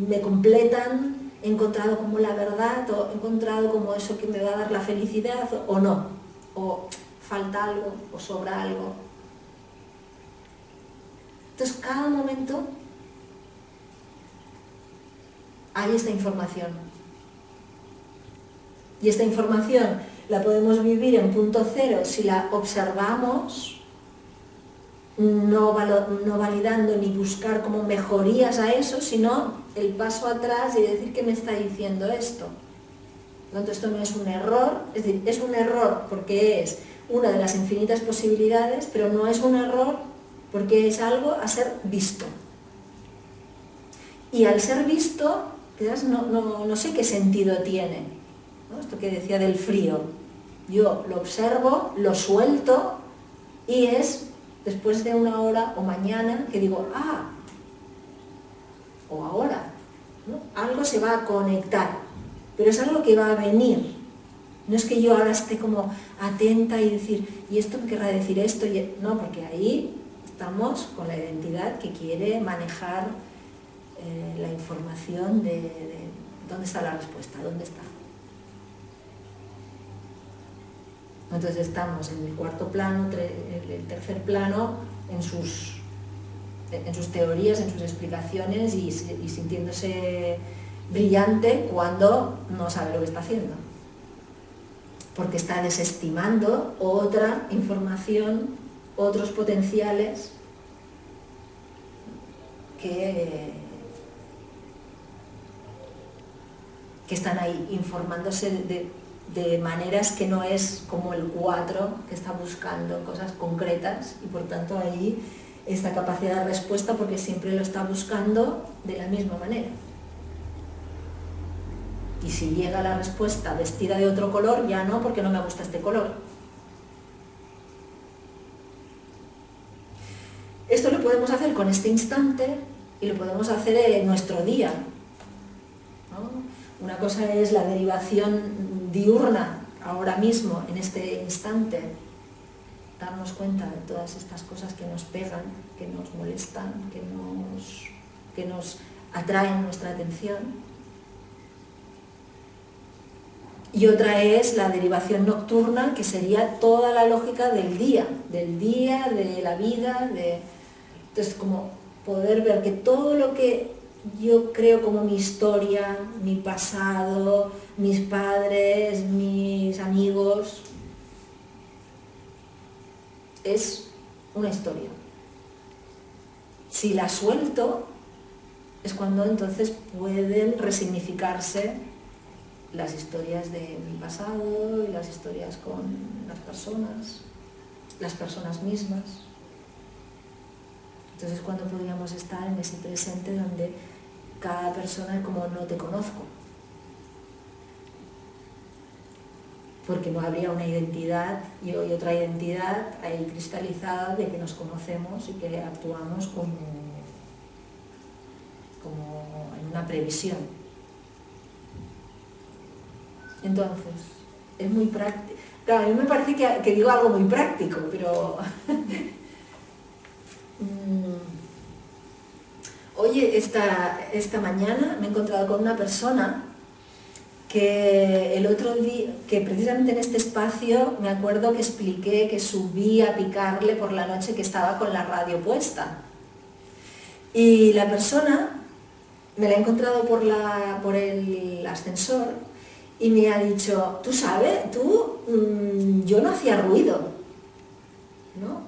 me completan, he encontrado como la verdad, o he encontrado como eso que me va a dar la felicidad, o no, o falta algo, o sobra algo. Entonces, cada momento hay esta información. Y esta información la podemos vivir en punto 0 si la observamos, no validando ni buscar como mejorías a eso, sino el paso atrás y decir que me está diciendo esto. Por lo tanto, esto no es un error, es decir, es un error porque es una de las infinitas posibilidades, pero no es un error porque es algo a ser visto. Y al ser visto, quizás no sé qué sentido tiene, ¿no? Esto que decía del frío. Yo lo observo, lo suelto y es después de una hora o mañana que digo, o ahora, ¿no? Algo se va a conectar, pero es algo que va a venir. No es que yo ahora esté como atenta y decir, ¿y esto me querrá decir esto? No, porque ahí estamos con la identidad que quiere manejar la información de dónde está la respuesta, dónde está. Entonces estamos en el cuarto plano, el tercer plano, en sus teorías, en sus explicaciones y sintiéndose brillante cuando no sabe lo que está haciendo. Porque está desestimando otra información, otros potenciales que están ahí informándose de maneras que no es como el 4, que está buscando cosas concretas, y por tanto ahí esta capacidad de respuesta, porque siempre lo está buscando de la misma manera. Y si llega la respuesta vestida de otro color, ya no, porque no me gusta este color. Esto lo podemos hacer con este instante y lo podemos hacer en nuestro día, ¿no? Una cosa es la derivación diurna, ahora mismo, en este instante, darnos cuenta de todas estas cosas que nos pegan, que nos molestan, que nos atraen nuestra atención. Y otra es la derivación nocturna, que sería toda la lógica del día, de la vida, entonces como poder ver que todo lo que yo creo como mi historia, mi pasado, mis padres, mis amigos, es una historia. Si la suelto, es cuando entonces pueden resignificarse las historias de mi pasado y las historias con las personas mismas. Entonces, cuando podríamos estar en ese presente donde cada persona es como no te conozco, porque no habría una identidad y hoy otra identidad ahí cristalizada de que nos conocemos y que actuamos como en una previsión. Entonces, es muy práctico. Claro, a mí me parece que digo algo muy práctico, pero oye, esta mañana me he encontrado con una persona que el otro día, que precisamente en este espacio me acuerdo que expliqué que subí a picarle por la noche, que estaba con la radio puesta. Y la persona me la he encontrado por el ascensor y me ha dicho, tú sabes, yo no hacía ruido, ¿no?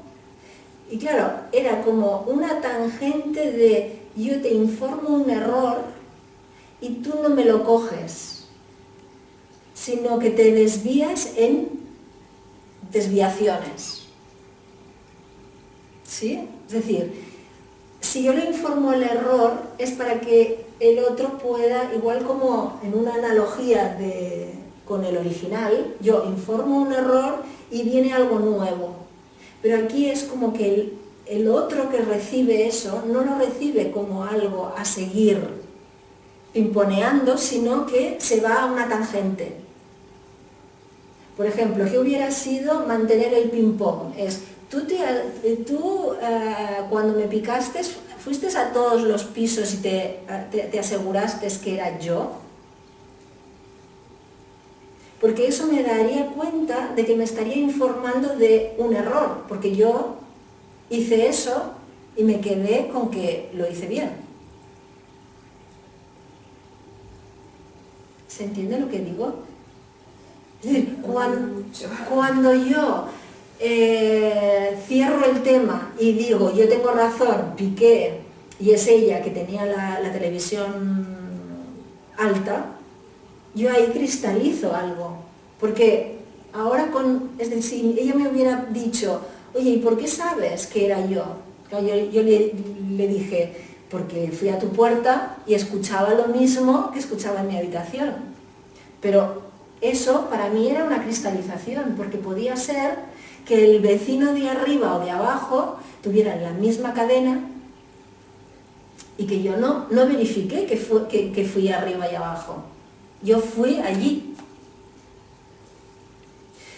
Y claro, era como una tangente de yo te informo un error y tú no me lo coges, sino que te desvías en desviaciones. ¿Sí? Es decir, si yo le informo el error es para que el otro pueda, igual como en una analogía con el original, yo informo un error y viene algo nuevo. Pero aquí es como que el otro que recibe eso no lo recibe como algo a seguir pimponeando, sino que se va a una tangente. Por ejemplo, ¿qué hubiera sido mantener el ping-pong? Es, tú cuando me picaste, fuiste a todos los pisos y te aseguraste que era yo. Porque eso me daría cuenta de que me estaría informando de un error, porque yo hice eso y me quedé con que lo hice bien. ¿Se entiende lo que digo? Es decir, cuando yo cierro el tema y digo, yo tengo razón, piqué, y es ella que tenía la televisión alta, yo ahí cristalizo algo, porque ahora es decir, ella me hubiera dicho, oye, ¿y por qué sabes que era yo? Yo le dije, porque fui a tu puerta y escuchaba lo mismo que escuchaba en mi habitación. Pero eso para mí era una cristalización, porque podía ser que el vecino de arriba o de abajo tuvieran la misma cadena y que yo no verifiqué que fui arriba y abajo. Yo fui allí.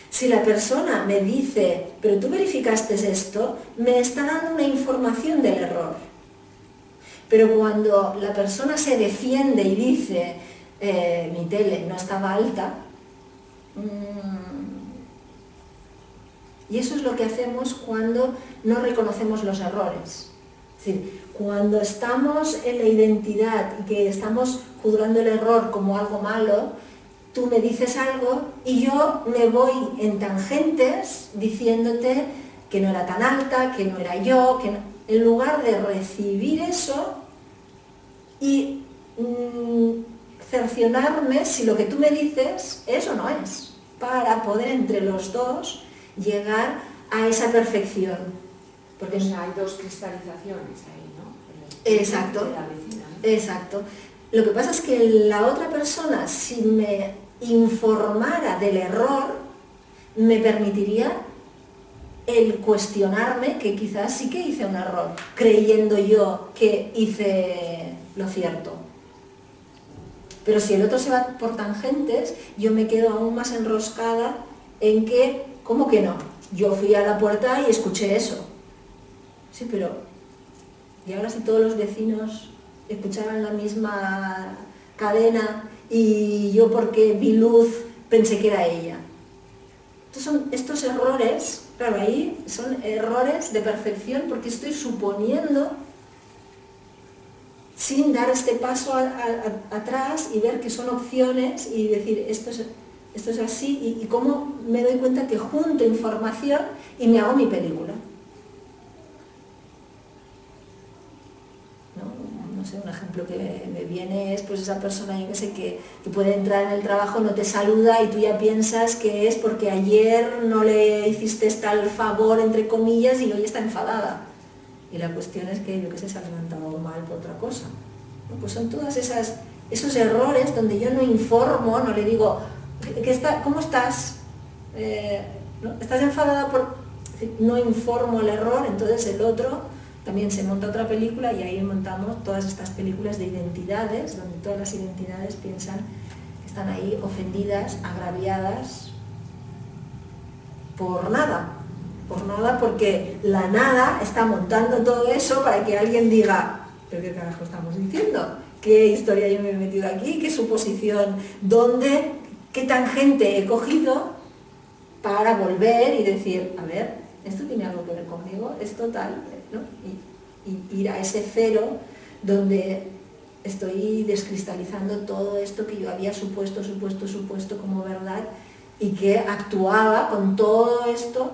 Si la persona me dice, pero tú verificaste esto, me está dando una información del error. Pero cuando la persona se defiende y dice, mi tele no estaba alta, y eso es lo que hacemos cuando no reconocemos los errores. Es decir, cuando estamos en la identidad y que estamos juzgando el error como algo malo, tú me dices algo y yo me voy en tangentes diciéndote que no era tan alta, que no era yo, en lugar de recibir eso y cercionarme si lo que tú me dices es o no es, para poder entre los dos llegar a esa perfección. Porque hay dos cristalizaciones ahí, ¿no? Exacto, exacto. Lo que pasa es que la otra persona, si me informara del error, me permitiría el cuestionarme que quizás sí que hice un error, creyendo yo que hice lo cierto. Pero si el otro se va por tangentes, yo me quedo aún más enroscada en que, ¿cómo que no? Yo fui a la puerta y escuché eso. Sí, pero ¿y ahora si todos los vecinos escuchaban la misma cadena y yo porque vi luz pensé que era ella? Estos errores, claro, ahí son errores de percepción porque estoy suponiendo sin dar este paso atrás y ver que son opciones y decir esto es así y cómo me doy cuenta que junto información y me hago mi película. No sé, un ejemplo que me viene es pues esa persona, yo que sé, que puede entrar en el trabajo, no te saluda y tú ya piensas que es porque ayer no le hiciste tal favor, entre comillas, y hoy está enfadada. Y la cuestión es que, yo que sé, se ha levantado mal por otra cosa. ¿No? Pues son todos esos errores donde yo no informo, no le digo, ¿cómo estás? ¿No? ¿Estás enfadada por...? No informo el error, entonces el otro también se monta otra película y ahí montamos todas estas películas de identidades, donde todas las identidades piensan que están ahí ofendidas, agraviadas, por nada, porque la nada está montando todo eso para que alguien diga, ¿pero qué carajo estamos diciendo? ¿Qué historia yo me he metido aquí? ¿Qué suposición? ¿Dónde? ¿Qué tangente he cogido para volver y decir, a ver, esto tiene algo que ver conmigo, es total, ¿no? Y ir a ese cero donde estoy descristalizando todo esto que yo había supuesto como verdad y que actuaba con todo esto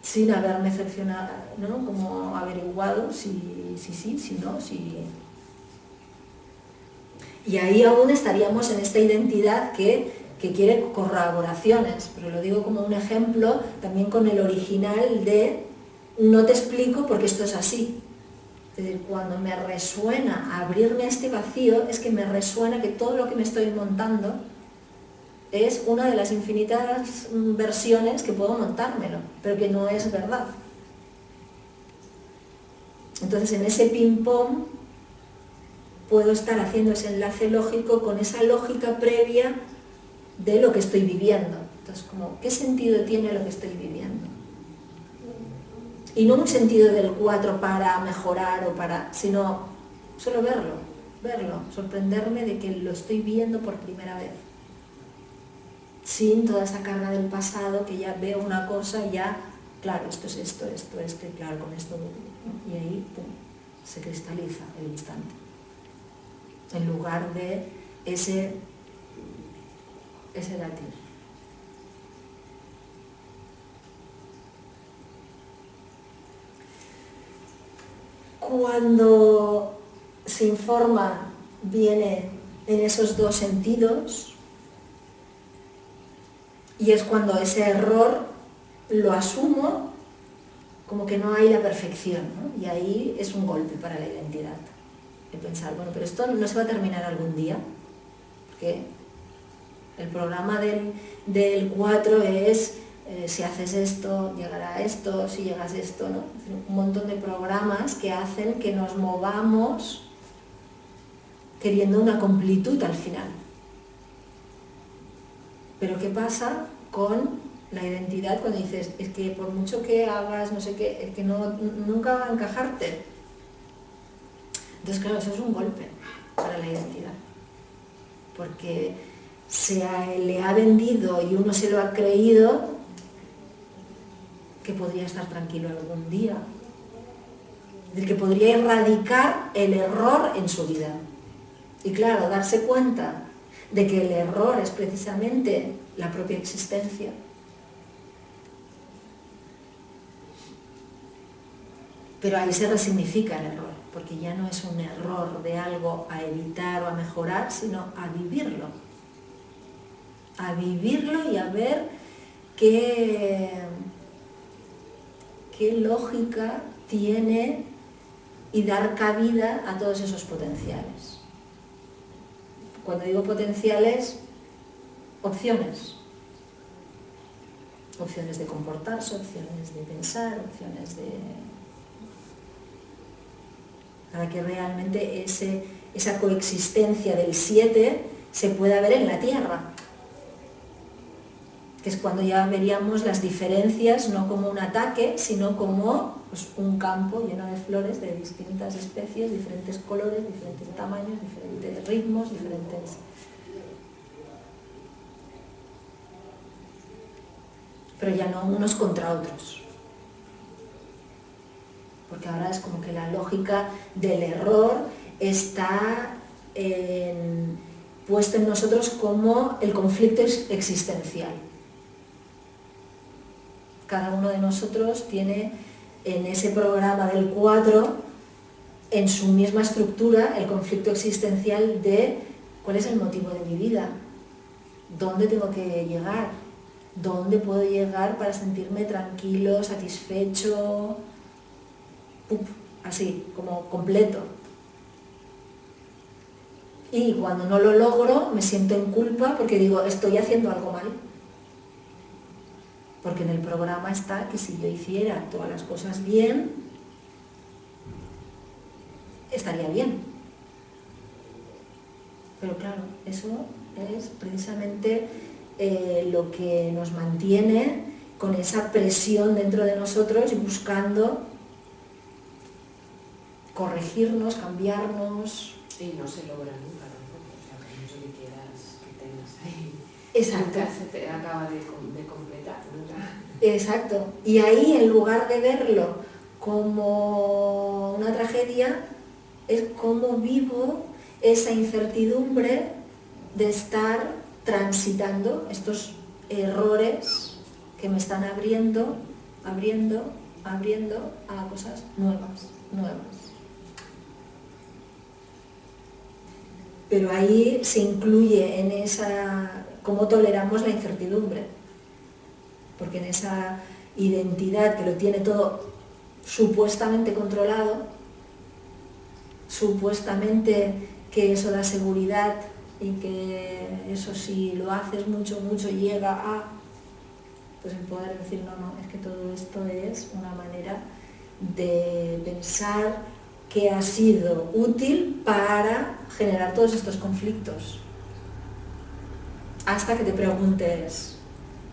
sin haberme cercionado, ¿no? Como averiguado si sí, si no, si... Y ahí aún estaríamos en esta identidad que quiere corroboraciones, pero lo digo como un ejemplo también con el original de no te explico porque esto es así. Es decir, cuando me resuena abrirme a este vacío, es que me resuena que todo lo que me estoy montando es una de las infinitas versiones que puedo montármelo, pero que no es verdad. Entonces en ese ping-pong puedo estar haciendo ese enlace lógico con esa lógica previa de lo que estoy viviendo. Entonces, ¿qué sentido tiene lo que estoy viviendo? Y no un sentido del 4 para mejorar sino solo verlo, sorprenderme de que lo estoy viendo por primera vez. Sin toda esa carga del pasado, que ya veo una cosa y ya, claro, esto es esto, y claro, con esto, y ahí, pum, se cristaliza el instante. En lugar de ese latir. Cuando se informa, viene en esos dos sentidos y es cuando ese error lo asumo como que no hay la perfección, ¿no? Y ahí es un golpe para la identidad. De pensar, bueno, pero esto no se va a terminar algún día, porque el programa del 4 es si haces esto, llegará a esto, si llegas a esto, ¿no? Un montón de programas que hacen que nos movamos queriendo una completud al final. Pero ¿qué pasa con la identidad cuando dices, es que por mucho que hagas, no sé qué, es que nunca va a encajarte? Entonces, claro, eso es un golpe para la identidad, porque le ha vendido y uno se lo ha creído que podría estar tranquilo algún día, del que podría erradicar el error en su vida. Y claro, darse cuenta de que el error es precisamente la propia existencia, Pero ahí se resignifica el error, porque ya no es un error de algo a evitar o a mejorar, sino a vivirlo. A vivirlo y a ver qué lógica tiene y dar cabida a todos esos potenciales. Cuando digo potenciales, opciones. Opciones de comportarse, opciones de pensar, opciones de... para que realmente esa coexistencia del 7 se pueda ver en la Tierra, que es cuando ya veríamos las diferencias no como un ataque, sino como pues, un campo lleno de flores de distintas especies, diferentes colores, diferentes tamaños, diferentes ritmos, diferentes... pero ya no unos contra otros. Porque ahora es como que la lógica del error está puesta en nosotros como el conflicto existencial. Cada uno de nosotros tiene en ese programa del 4, en su misma estructura, el conflicto existencial de cuál es el motivo de mi vida, dónde tengo que llegar, dónde puedo llegar para sentirme tranquilo, satisfecho, así, como completo. Y cuando no lo logro, me siento en culpa porque digo, estoy haciendo algo mal. Porque en el programa está que si yo hiciera todas las cosas bien, estaría bien. Pero claro, eso es precisamente lo que nos mantiene con esa presión dentro de nosotros y buscando corregirnos, cambiarnos. Y no se logra nunca tampoco, o sea, por mucho que quieras que tengas ahí. Exacto. Nunca se te acaba de completar, ¿no? Exacto. Y ahí, en lugar de verlo como una tragedia, es cómo vivo esa incertidumbre de estar transitando estos errores que me están abriendo a cosas nuevas. Pero ahí se incluye en esa, cómo toleramos la incertidumbre, porque en esa identidad que lo tiene todo supuestamente controlado, supuestamente que eso da seguridad y que eso si lo haces mucho llega a, pues el poder decir no, es que todo esto es una manera de pensar que ha sido útil para generar todos estos conflictos. Hasta que te preguntes,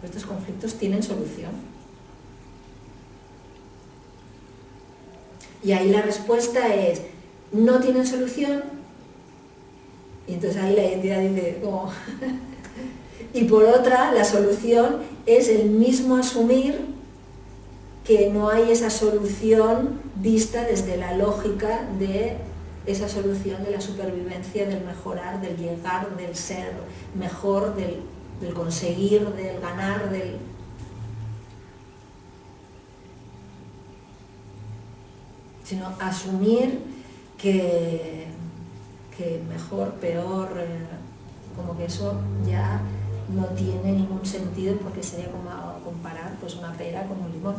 ¿estos conflictos tienen solución? Y ahí la respuesta es, no tienen solución. Y entonces ahí la identidad dice, oh. Y por otra, la solución es el mismo asumir que no hay esa solución vista desde la lógica de esa solución de la supervivencia, del mejorar, del llegar, del ser mejor, del conseguir, del ganar, del... sino asumir que mejor, peor, como que eso ya no tiene ningún sentido porque sería como comparar pues una pera con un limón.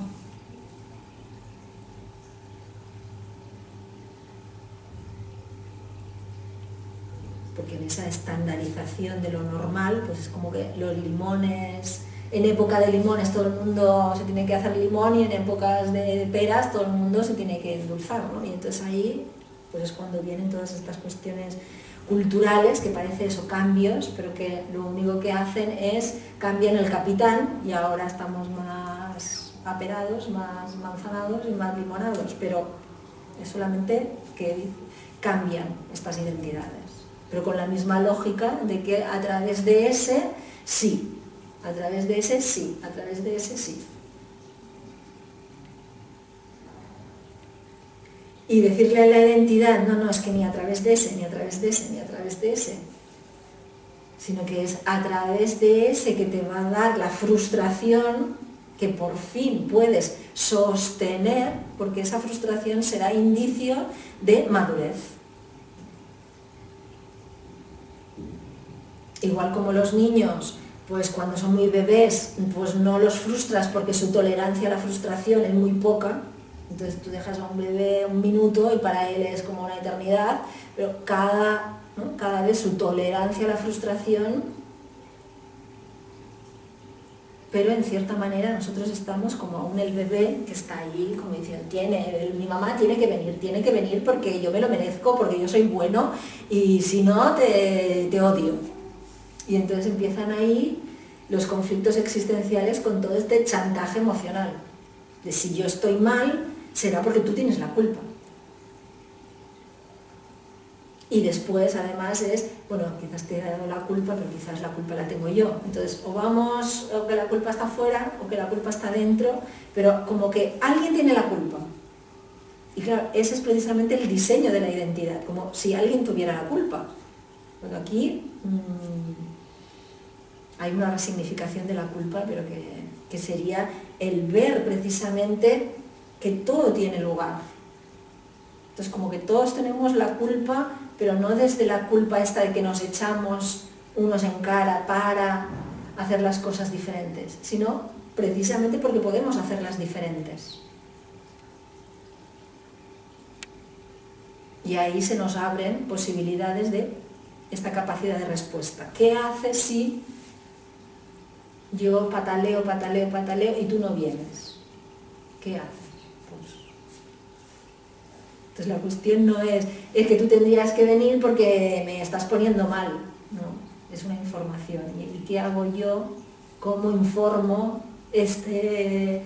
Porque en esa estandarización de lo normal, pues es como que los limones, en época de limones todo el mundo se tiene que hacer limón y en épocas de peras todo el mundo se tiene que endulzar, ¿no? Y entonces ahí pues es cuando vienen todas estas cuestiones culturales, que parece eso, cambios, pero que lo único que hacen es cambian el capitán y ahora estamos más aperados, más manzanados y más limonados, pero es solamente que cambian estas identidades, pero con la misma lógica de que a través de ese sí, a través de ese sí, a través de ese sí. Y decirle a la identidad, no, es que ni a través de ese, ni a través de ese, ni a través de ese, sino que es a través de ese que te va a dar la frustración que por fin puedes sostener, porque esa frustración será indicio de madurez. Igual como los niños, pues cuando son muy bebés, pues no los frustras porque su tolerancia a la frustración es muy poca. Entonces tú dejas a un bebé un minuto y para él es como una eternidad, pero cada vez su tolerancia a la frustración, pero en cierta manera nosotros estamos como aún el bebé que está ahí como diciendo, mi mamá tiene que venir porque yo me lo merezco, porque yo soy bueno y si no te odio. Y entonces empiezan ahí los conflictos existenciales con todo este chantaje emocional. De si yo estoy mal, será porque tú tienes la culpa. Y después además es, bueno, quizás te he dado la culpa, pero quizás la culpa la tengo yo. Entonces, o que la culpa está fuera, o que la culpa está dentro, pero como que alguien tiene la culpa. Y claro, ese es precisamente el diseño de la identidad, como si alguien tuviera la culpa. Bueno, aquí hay una resignificación de la culpa, pero que sería el ver precisamente que todo tiene lugar. Entonces, como que todos tenemos la culpa, pero no desde la culpa esta de que nos echamos unos en cara para hacer las cosas diferentes, sino precisamente porque podemos hacerlas diferentes. Y ahí se nos abren posibilidades de esta capacidad de respuesta. ¿Qué haces si yo pataleo y tú no vienes? ¿Qué haces? Entonces la cuestión no es que tú tendrías que venir porque me estás poniendo mal, no, es una información. ¿Y qué hago yo? ¿Cómo informo este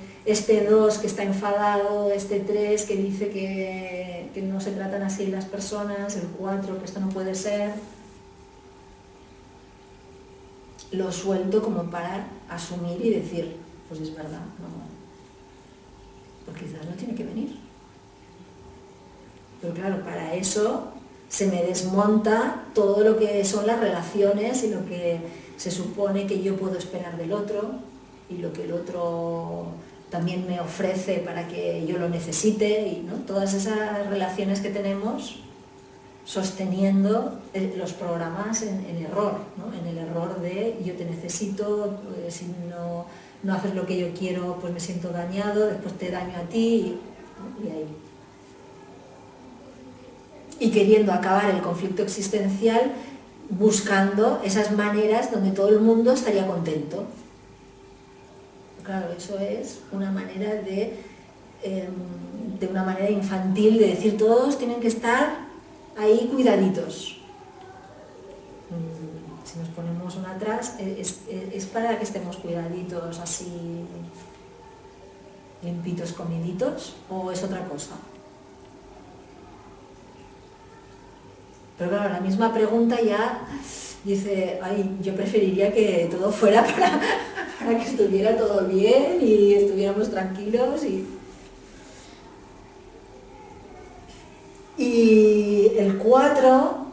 2 que está enfadado, este 3 que dice que no se tratan así las personas, el 4 que esto no puede ser? Lo suelto como para asumir y decir, pues es verdad, no, porque quizás no tiene que venir. Pero claro, para eso se me desmonta todo lo que son las relaciones y lo que se supone que yo puedo esperar del otro y lo que el otro también me ofrece para que yo lo necesite, y ¿no? Todas esas relaciones que tenemos sosteniendo los programas en error, ¿no? En el error de yo te necesito, si no haces lo que yo quiero pues me siento dañado, después te daño a ti y ahí. Y queriendo acabar el conflicto existencial buscando esas maneras donde todo el mundo estaría contento. Claro, eso es una manera de una manera infantil de decir todos tienen que estar ahí cuidaditos. Si nos ponemos una atrás, es para que estemos cuidaditos así limpitos, comiditos, o es otra cosa. Pero claro, la misma pregunta ya dice, ay, yo preferiría que todo fuera para que estuviera todo bien y estuviéramos tranquilos. Y el 4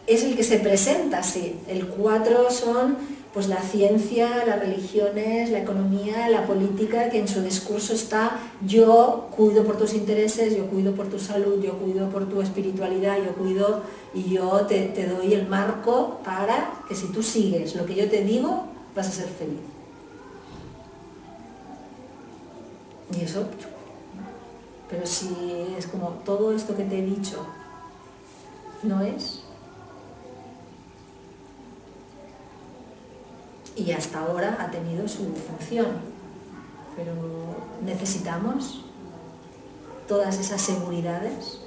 es el que se presenta así. El 4 son pues la ciencia, las religiones, la economía, la política, que en su discurso está yo cuido por tus intereses, yo cuido por tu salud, yo cuido por tu espiritualidad, yo cuido y yo te doy el marco para que si tú sigues lo que yo te digo, vas a ser feliz. Y eso, pero si es como todo esto que te he dicho no es, y hasta ahora ha tenido su función, pero necesitamos todas esas seguridades.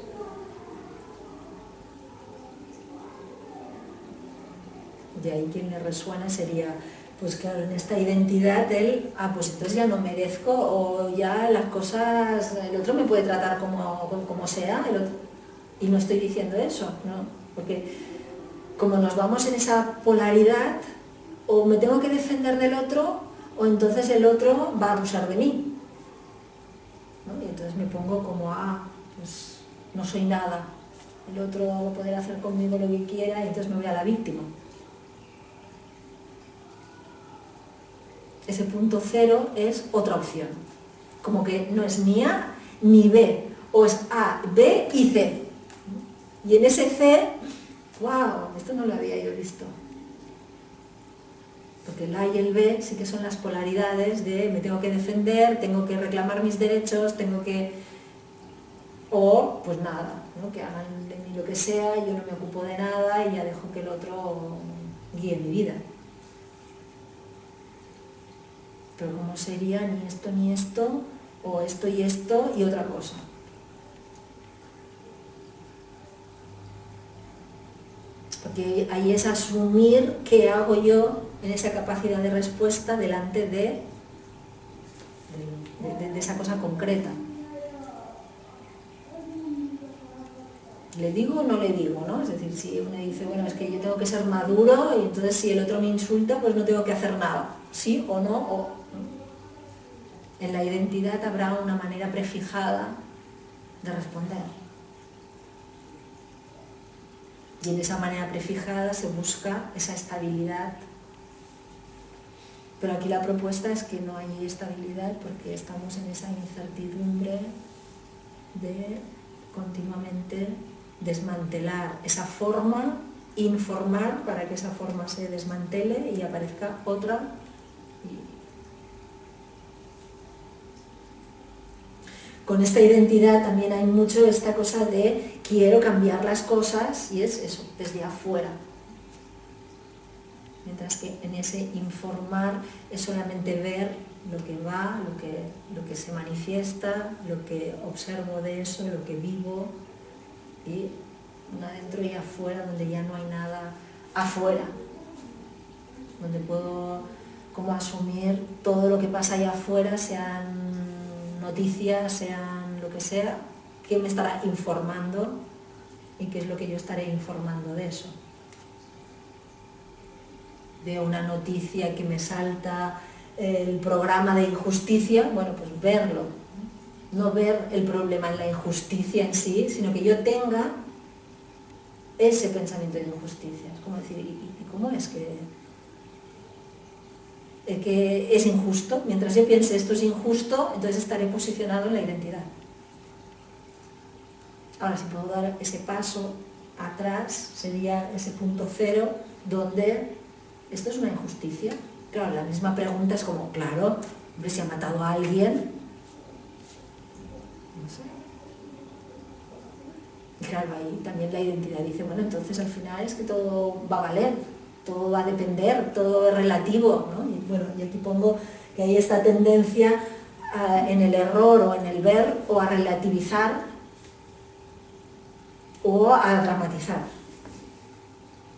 De ahí quien le resuena sería, pues claro, en esta identidad él, pues entonces ya no merezco, o ya las cosas, el otro me puede tratar como sea, y no estoy diciendo eso, ¿no? Porque como nos vamos en esa polaridad, o me tengo que defender del otro, o entonces el otro va a abusar de mí, ¿no? Y entonces me pongo como, pues no soy nada, el otro va a poder hacer conmigo lo que quiera, y entonces me voy a la víctima. ese punto cero es otra opción. Como que no es ni A ni B, o es A, B y C. Y en ese C, wow, esto no lo había yo visto. Porque el A y el B sí que son las polaridades de me tengo que defender, tengo que reclamar mis derechos, tengo que... O, pues nada, ¿no? Que hagan de mí lo que sea, yo no me ocupo de nada y ya dejo que el otro guíe mi vida. Pero ¿cómo sería ni esto, o esto y otra cosa? Porque ahí es asumir qué hago yo en esa capacidad de respuesta delante de esa cosa concreta. ¿Le digo o no le digo? ¿No? Es decir, si uno dice, bueno, es que yo tengo que ser maduro y entonces si el otro me insulta, pues no tengo que hacer nada. ¿Sí o no? O, en la identidad habrá una manera prefijada de responder. Y en esa manera prefijada se busca esa estabilidad. Pero aquí la propuesta es que no hay estabilidad porque estamos en esa incertidumbre de continuamente desmantelar esa forma, informar para que esa forma se desmantele y aparezca otra. Con esta identidad también hay mucho esta cosa de quiero cambiar las cosas y es eso, desde afuera. Mientras que en ese informar es solamente ver lo que va, lo que se manifiesta, lo que observo de eso, lo que vivo, y un adentro y afuera donde ya no hay nada afuera, donde puedo como asumir todo lo que pasa allá afuera, sean noticias, sean lo que sea, que me estará informando y qué es lo que yo estaré informando de eso. De una noticia que me salta el programa de injusticia, bueno, pues verlo, no ver el problema en la injusticia en sí, sino que yo tenga ese pensamiento de injusticia. Es como decir, ¿y cómo es que es injusto? Mientras yo piense esto es injusto, entonces estaré posicionado en la identidad. Ahora, si puedo dar ese paso atrás, sería ese punto cero donde esto es una injusticia. Claro, la misma pregunta es como, claro, hombre, si ha matado a alguien, no sé. Y claro, ahí también la identidad dice, bueno, entonces al final es que todo va a valer, todo va a depender, todo es relativo, ¿no? Y bueno, y aquí pongo que hay esta tendencia en el error o en el ver o a relativizar o a dramatizar.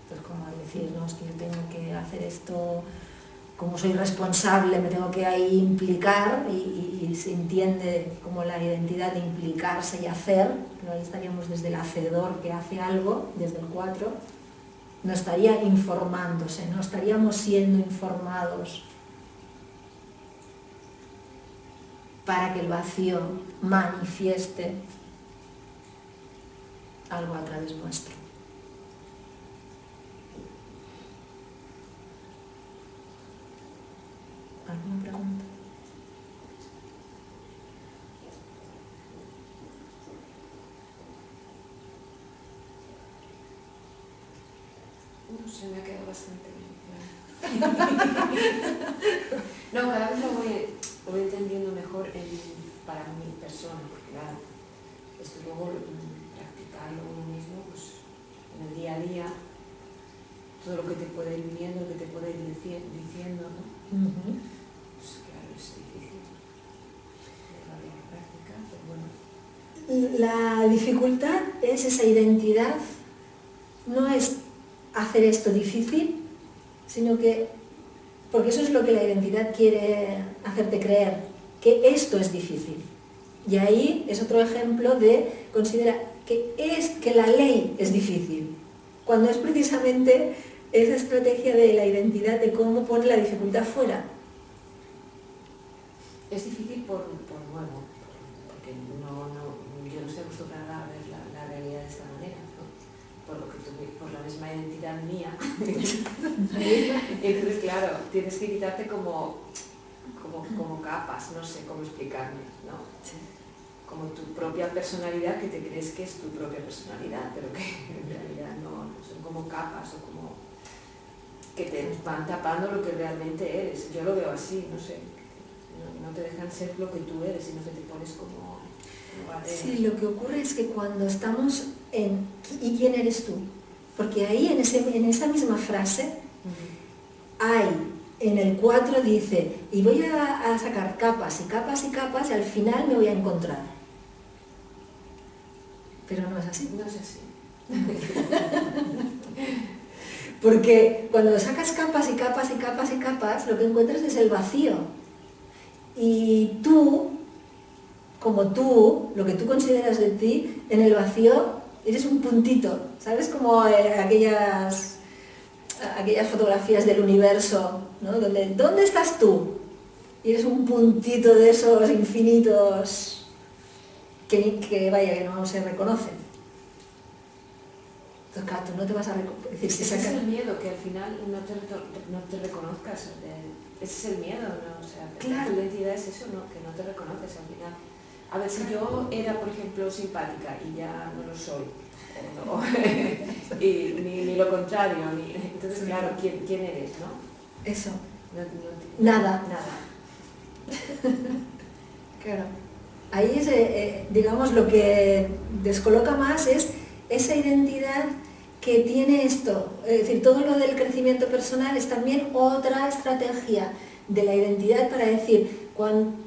Entonces, como decir, no, es que yo tengo que hacer esto, como soy responsable, me tengo que ahí implicar y se entiende como la identidad de implicarse y hacer, pero ahí estaríamos desde el hacedor que hace algo, desde el 4, no estaría informándose, no estaríamos siendo informados para que el vacío manifieste algo a través nuestro. ¿Alguna pregunta? No sé, me ha quedado bastante bien, claro. No, cada vez lo voy entendiendo mejor para mi persona, porque claro, esto luego practicarlo uno mismo, pues en el día a día, todo lo que te puede ir viniendo, lo que te puede ir diciendo, ¿no? Pues claro, es difícil llevarlo a la práctica, pero bueno. La dificultad es esa identidad, no es hacer esto difícil, sino que, porque eso es lo que la identidad quiere hacerte creer, que esto es difícil. Y ahí es otro ejemplo de considerar que la ley es difícil, cuando es precisamente esa estrategia de la identidad de cómo pone la dificultad fuera. Es difícil porque yo no estoy acostumbrada a ver la realidad de esta manera, ¿no? Por la misma identidad mía. Entonces, claro, tienes que quitarte como como capas, no sé cómo explicarme, ¿no? Sí. Como tu propia personalidad, que te crees que es tu propia personalidad, pero que en realidad no, son como capas o como que te van tapando lo que realmente eres. Yo lo veo así, no sé, no te dejan ser lo que tú eres, sino que te pones como Sí, lo que ocurre es que cuando estamos en ¿y quién eres tú? Porque ahí en esa misma frase hay, en el 4 dice, y voy a sacar capas y capas y capas y al final me voy a encontrar. Pero no es así. No es así. Porque cuando sacas capas y capas y capas y capas, lo que encuentras es el vacío. Y tú, como tú, lo que tú consideras de ti, en el vacío eres un puntito, ¿sabes? Como aquellas fotografías del universo, ¿no? ¿Dónde estás tú? Y eres un puntito de esos infinitos que no se reconocen. Entonces, claro, tú no te vas a reconocer. Ese es el miedo, que al final no te reconozcas. Ese es el miedo, ¿no? O sea, claro. Tu identidad es eso, ¿no? Que no te reconoces al final. A ver, si yo era, por ejemplo, simpática y ya no lo soy, y ni lo contrario, entonces, claro, ¿quién eres, no? Eso. Nada. Claro. Ahí es, digamos, lo que descoloca más es esa identidad que tiene esto. Es decir, todo lo del crecimiento personal es también otra estrategia de la identidad para decir,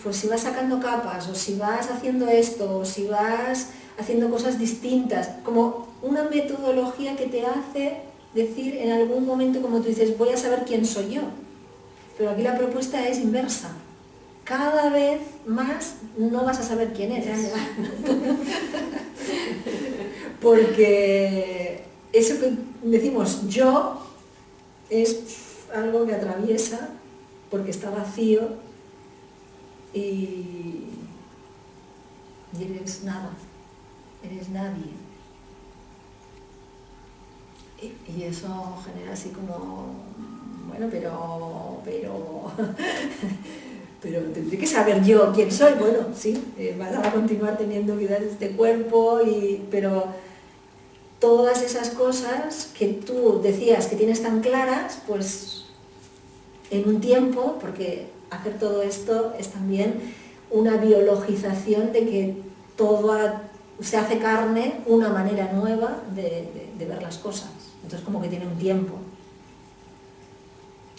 pues si vas sacando capas, o si vas haciendo esto, o si vas haciendo cosas distintas, como una metodología que te hace decir en algún momento, como tú dices, voy a saber quién soy yo. Pero aquí la propuesta es inversa. Cada vez más no vas a saber quién eres. Porque eso que decimos yo es algo que atraviesa porque está vacío y eres nada, eres nadie. Y eso genera así como, bueno, pero tendré que saber yo quién soy. Bueno, sí, vas a continuar teniendo vida de este cuerpo, pero todas esas cosas que tú decías que tienes tan claras, pues en un tiempo, porque hacer todo esto es también una biologización de que todo se hace carne, una manera nueva de ver las cosas. Entonces como que tiene un tiempo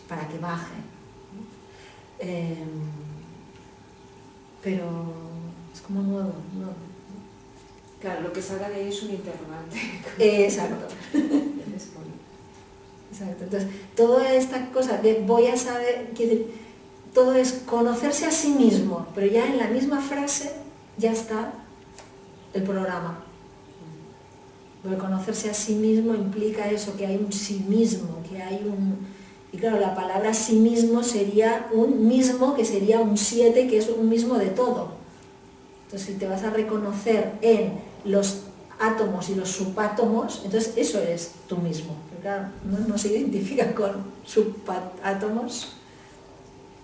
para que baje. Pero es como nuevo, ¿no? Claro, lo que salga de ahí es un interrogante. Exacto. Exacto. Entonces, toda esta cosa de voy a saber, todo es conocerse a sí mismo, pero ya en la misma frase ya está el programa. Porque conocerse a sí mismo implica eso, que hay un sí mismo, que hay un... Y claro, la palabra sí mismo sería un mismo, que sería un 7, que es un mismo de todo. Entonces, si te vas a reconocer en los átomos y los subátomos, entonces eso eres tú mismo. Pero claro, no se identifica con subátomos,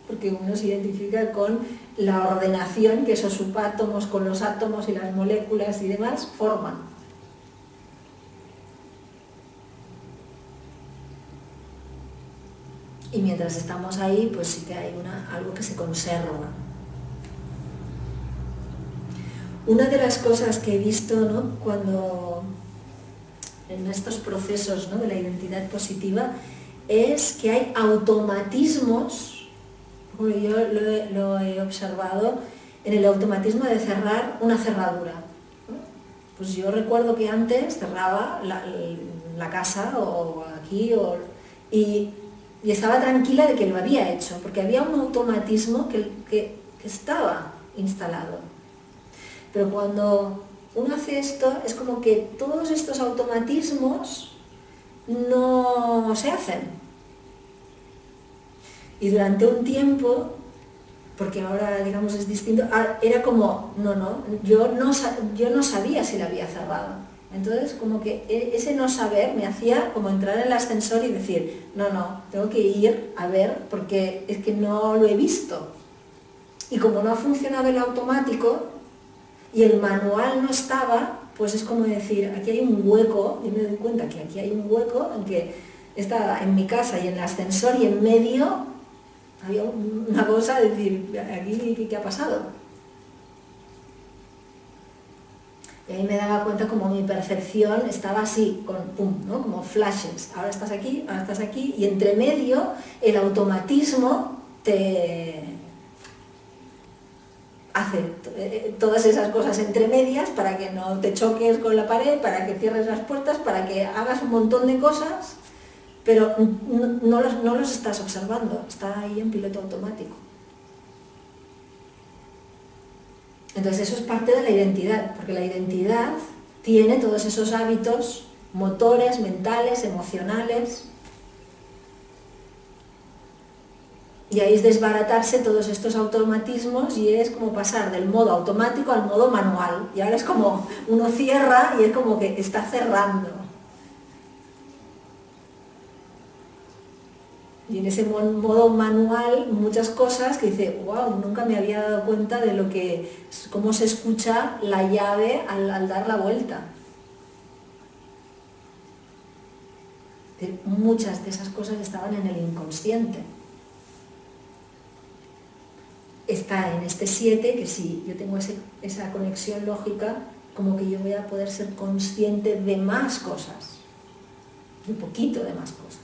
porque uno se identifica con la ordenación que esos subátomos con los átomos y las moléculas y demás forman. Y mientras estamos ahí, pues sí que hay algo que se conserva. Una de las cosas que he visto, ¿no?, cuando en estos procesos, ¿no?, de la identidad positiva, es que hay automatismos, como yo lo he observado, en el automatismo de cerrar una cerradura, ¿no? Pues yo recuerdo que antes cerraba la casa o aquí y estaba tranquila de que lo había hecho, porque había un automatismo que estaba instalado. Pero cuando uno hace esto, es como que todos estos automatismos no se hacen. Y durante un tiempo, porque ahora digamos es distinto, era como, yo no sabía si la había cerrado. Entonces como que ese no saber me hacía como entrar en el ascensor y decir, tengo que ir a ver porque es que no lo he visto. Y como no ha funcionado el automático y el manual no estaba, pues es como decir, aquí hay un hueco, yo me doy cuenta que aquí hay un hueco en que estaba en mi casa y en el ascensor y en medio había una cosa de decir, aquí ¿qué ha pasado? Y ahí me daba cuenta como mi percepción estaba así, con pum, ¿no? Como flashes, ahora estás aquí, y entre medio el automatismo te hace todas esas cosas entre medias para que no te choques con la pared, para que cierres las puertas, para que hagas un montón de cosas, pero no los estás observando, está ahí en piloto automático. Entonces eso es parte de la identidad, porque la identidad tiene todos esos hábitos motores, mentales, emocionales, y ahí es desbaratarse todos estos automatismos y es como pasar del modo automático al modo manual. Y ahora es como uno cierra y es como que está cerrando. Y en ese modo manual muchas cosas que dice, wow, nunca me había dado cuenta de cómo se escucha la llave al dar la vuelta. Muchas de esas cosas estaban en el inconsciente. Está en este 7, que si yo tengo esa conexión lógica, como que yo voy a poder ser consciente de más cosas, un poquito de más cosas,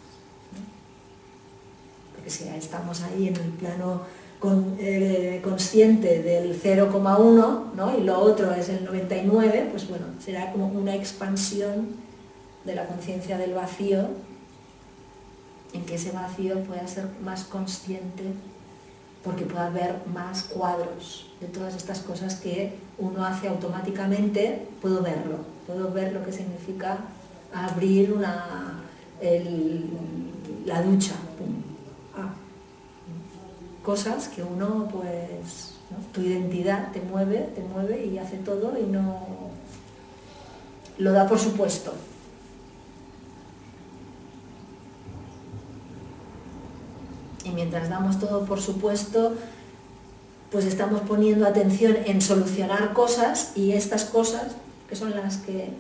¿no? Porque si ya estamos ahí en el plano consciente del 0,1, ¿no? Y lo otro es el 99, pues bueno, será como una expansión de la conciencia del vacío, en que ese vacío pueda ser más consciente, porque pueda ver más cuadros de todas estas cosas que uno hace automáticamente. Puedo ver lo que significa abrir la ducha. Cosas que uno, pues, ¿no? Tu identidad te mueve y hace todo y no lo da por supuesto. Y mientras damos todo por supuesto, pues estamos poniendo atención en solucionar cosas, y estas cosas, que son las que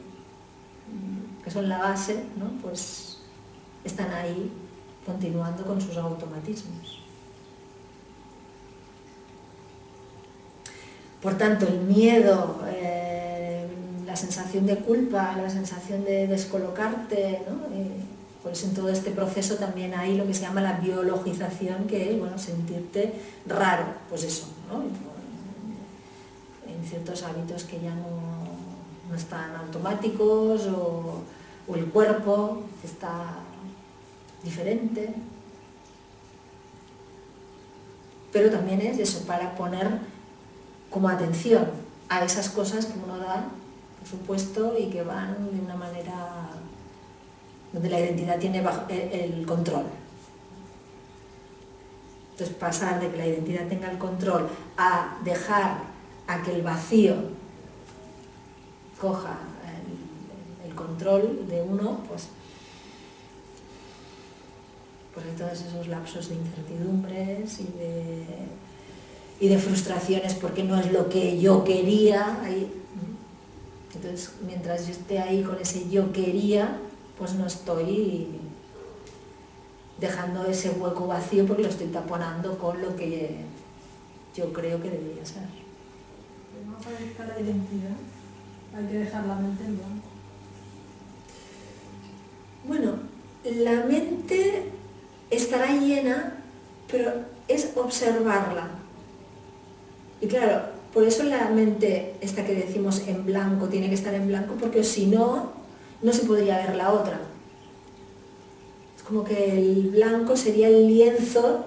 son la base, ¿no? Pues están ahí continuando con sus automatismos. Por tanto, el miedo, la sensación de culpa, la sensación de descolocarte, ¿no? Pues en todo este proceso también hay lo que se llama la biologización, que es, bueno, sentirte raro, pues eso, ¿no? En ciertos hábitos que ya no están automáticos, o el cuerpo está diferente. Pero también es eso, para poner como atención a esas cosas que uno da, por supuesto, y que van de una manera donde la identidad tiene el control. Entonces, pasar de que la identidad tenga el control a dejar a que el vacío coja el control de uno, pues hay todos esos lapsos de incertidumbres y de frustraciones porque no es lo que yo quería. Entonces, mientras yo esté ahí con ese yo quería, pues no estoy dejando ese hueco vacío, porque lo estoy taponando con lo que yo creo que debería ser. Que no aparezca la identidad, hay que dejar la mente en blanco. Bueno, la mente estará llena, pero es observarla. Y claro, por eso la mente, esta que decimos en blanco, tiene que estar en blanco, porque si no, no se podría ver la otra. Es como que el blanco sería el lienzo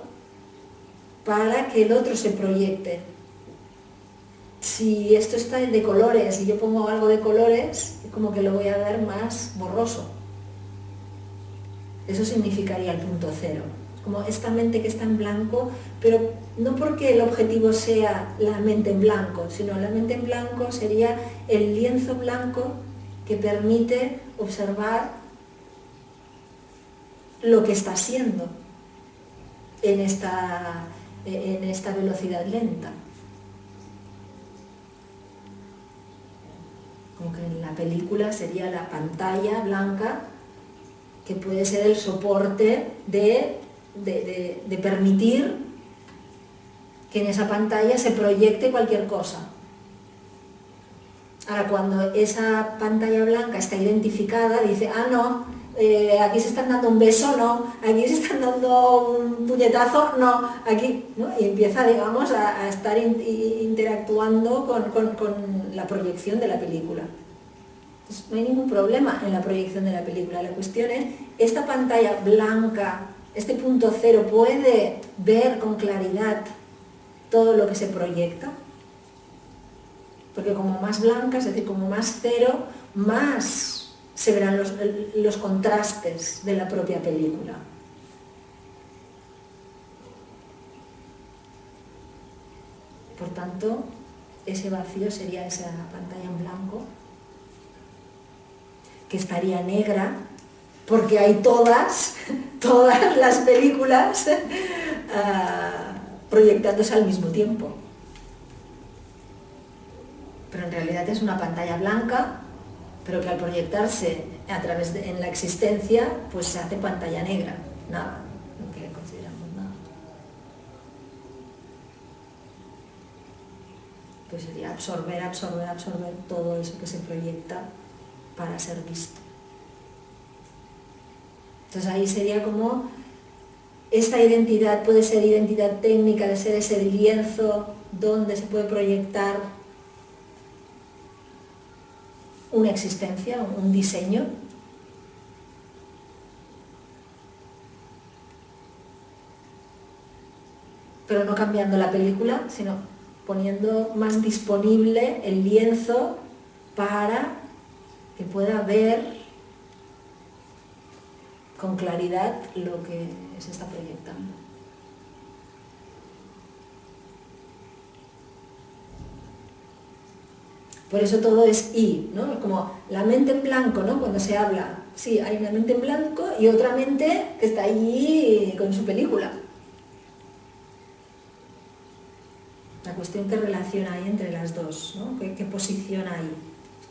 para que el otro se proyecte. Si esto está de colores y yo pongo algo de colores, es como que lo voy a ver más borroso. Eso significaría el punto cero. Es como esta mente que está en blanco, pero no porque el objetivo sea la mente en blanco, sino la mente en blanco sería el lienzo blanco que permite observar lo que está haciendo en esta velocidad lenta. Como que en la película sería la pantalla blanca que puede ser el soporte de permitir que en esa pantalla se proyecte cualquier cosa. Ahora, cuando esa pantalla blanca está identificada, dice, ah, no, aquí se están dando un beso, no, aquí se están dando un puñetazo, no, aquí, ¿no? Y empieza, digamos, a estar interactuando con la proyección de la película. Entonces, no hay ningún problema en la proyección de la película. La cuestión es, esta pantalla blanca, este punto cero, ¿puede ver con claridad todo lo que se proyecta? Porque como más blanca, es decir, como más cero, más se verán los contrastes de la propia película. Por tanto, ese vacío sería esa pantalla en blanco, que estaría negra, porque hay todas las películas proyectándose al mismo tiempo. Pero en realidad es una pantalla blanca, pero que al proyectarse en la existencia, pues se hace pantalla negra. Nada, lo que consideramos nada. Pues sería absorber todo eso que se proyecta para ser visto. Entonces ahí sería como esta identidad puede ser identidad técnica de ser ese lienzo donde se puede proyectar una existencia, un diseño. Pero no cambiando la película, sino poniendo más disponible el lienzo para que pueda ver con claridad lo que se está proyectando. Por eso todo es I, ¿no? Como la mente en blanco, ¿no? Cuando se habla, sí, hay una mente en blanco y otra mente que está allí con su película. La cuestión que relaciona ahí entre las dos, ¿no? ¿Qué posición hay?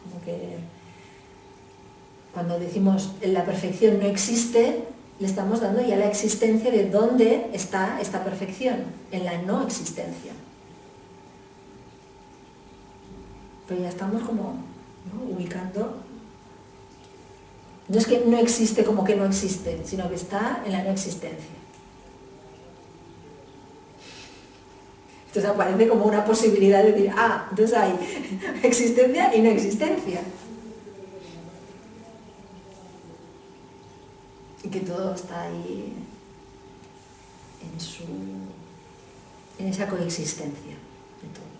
Como que cuando decimos la perfección no existe, le estamos dando ya la existencia de dónde está esta perfección, en la no existencia. Pero ya estamos como, ¿no? Ubicando. No es que no existe como que no existe, sino que está en la no existencia. Entonces aparece como una posibilidad de decir, ah, entonces hay existencia y no existencia. Y que todo está ahí en esa coexistencia de todo.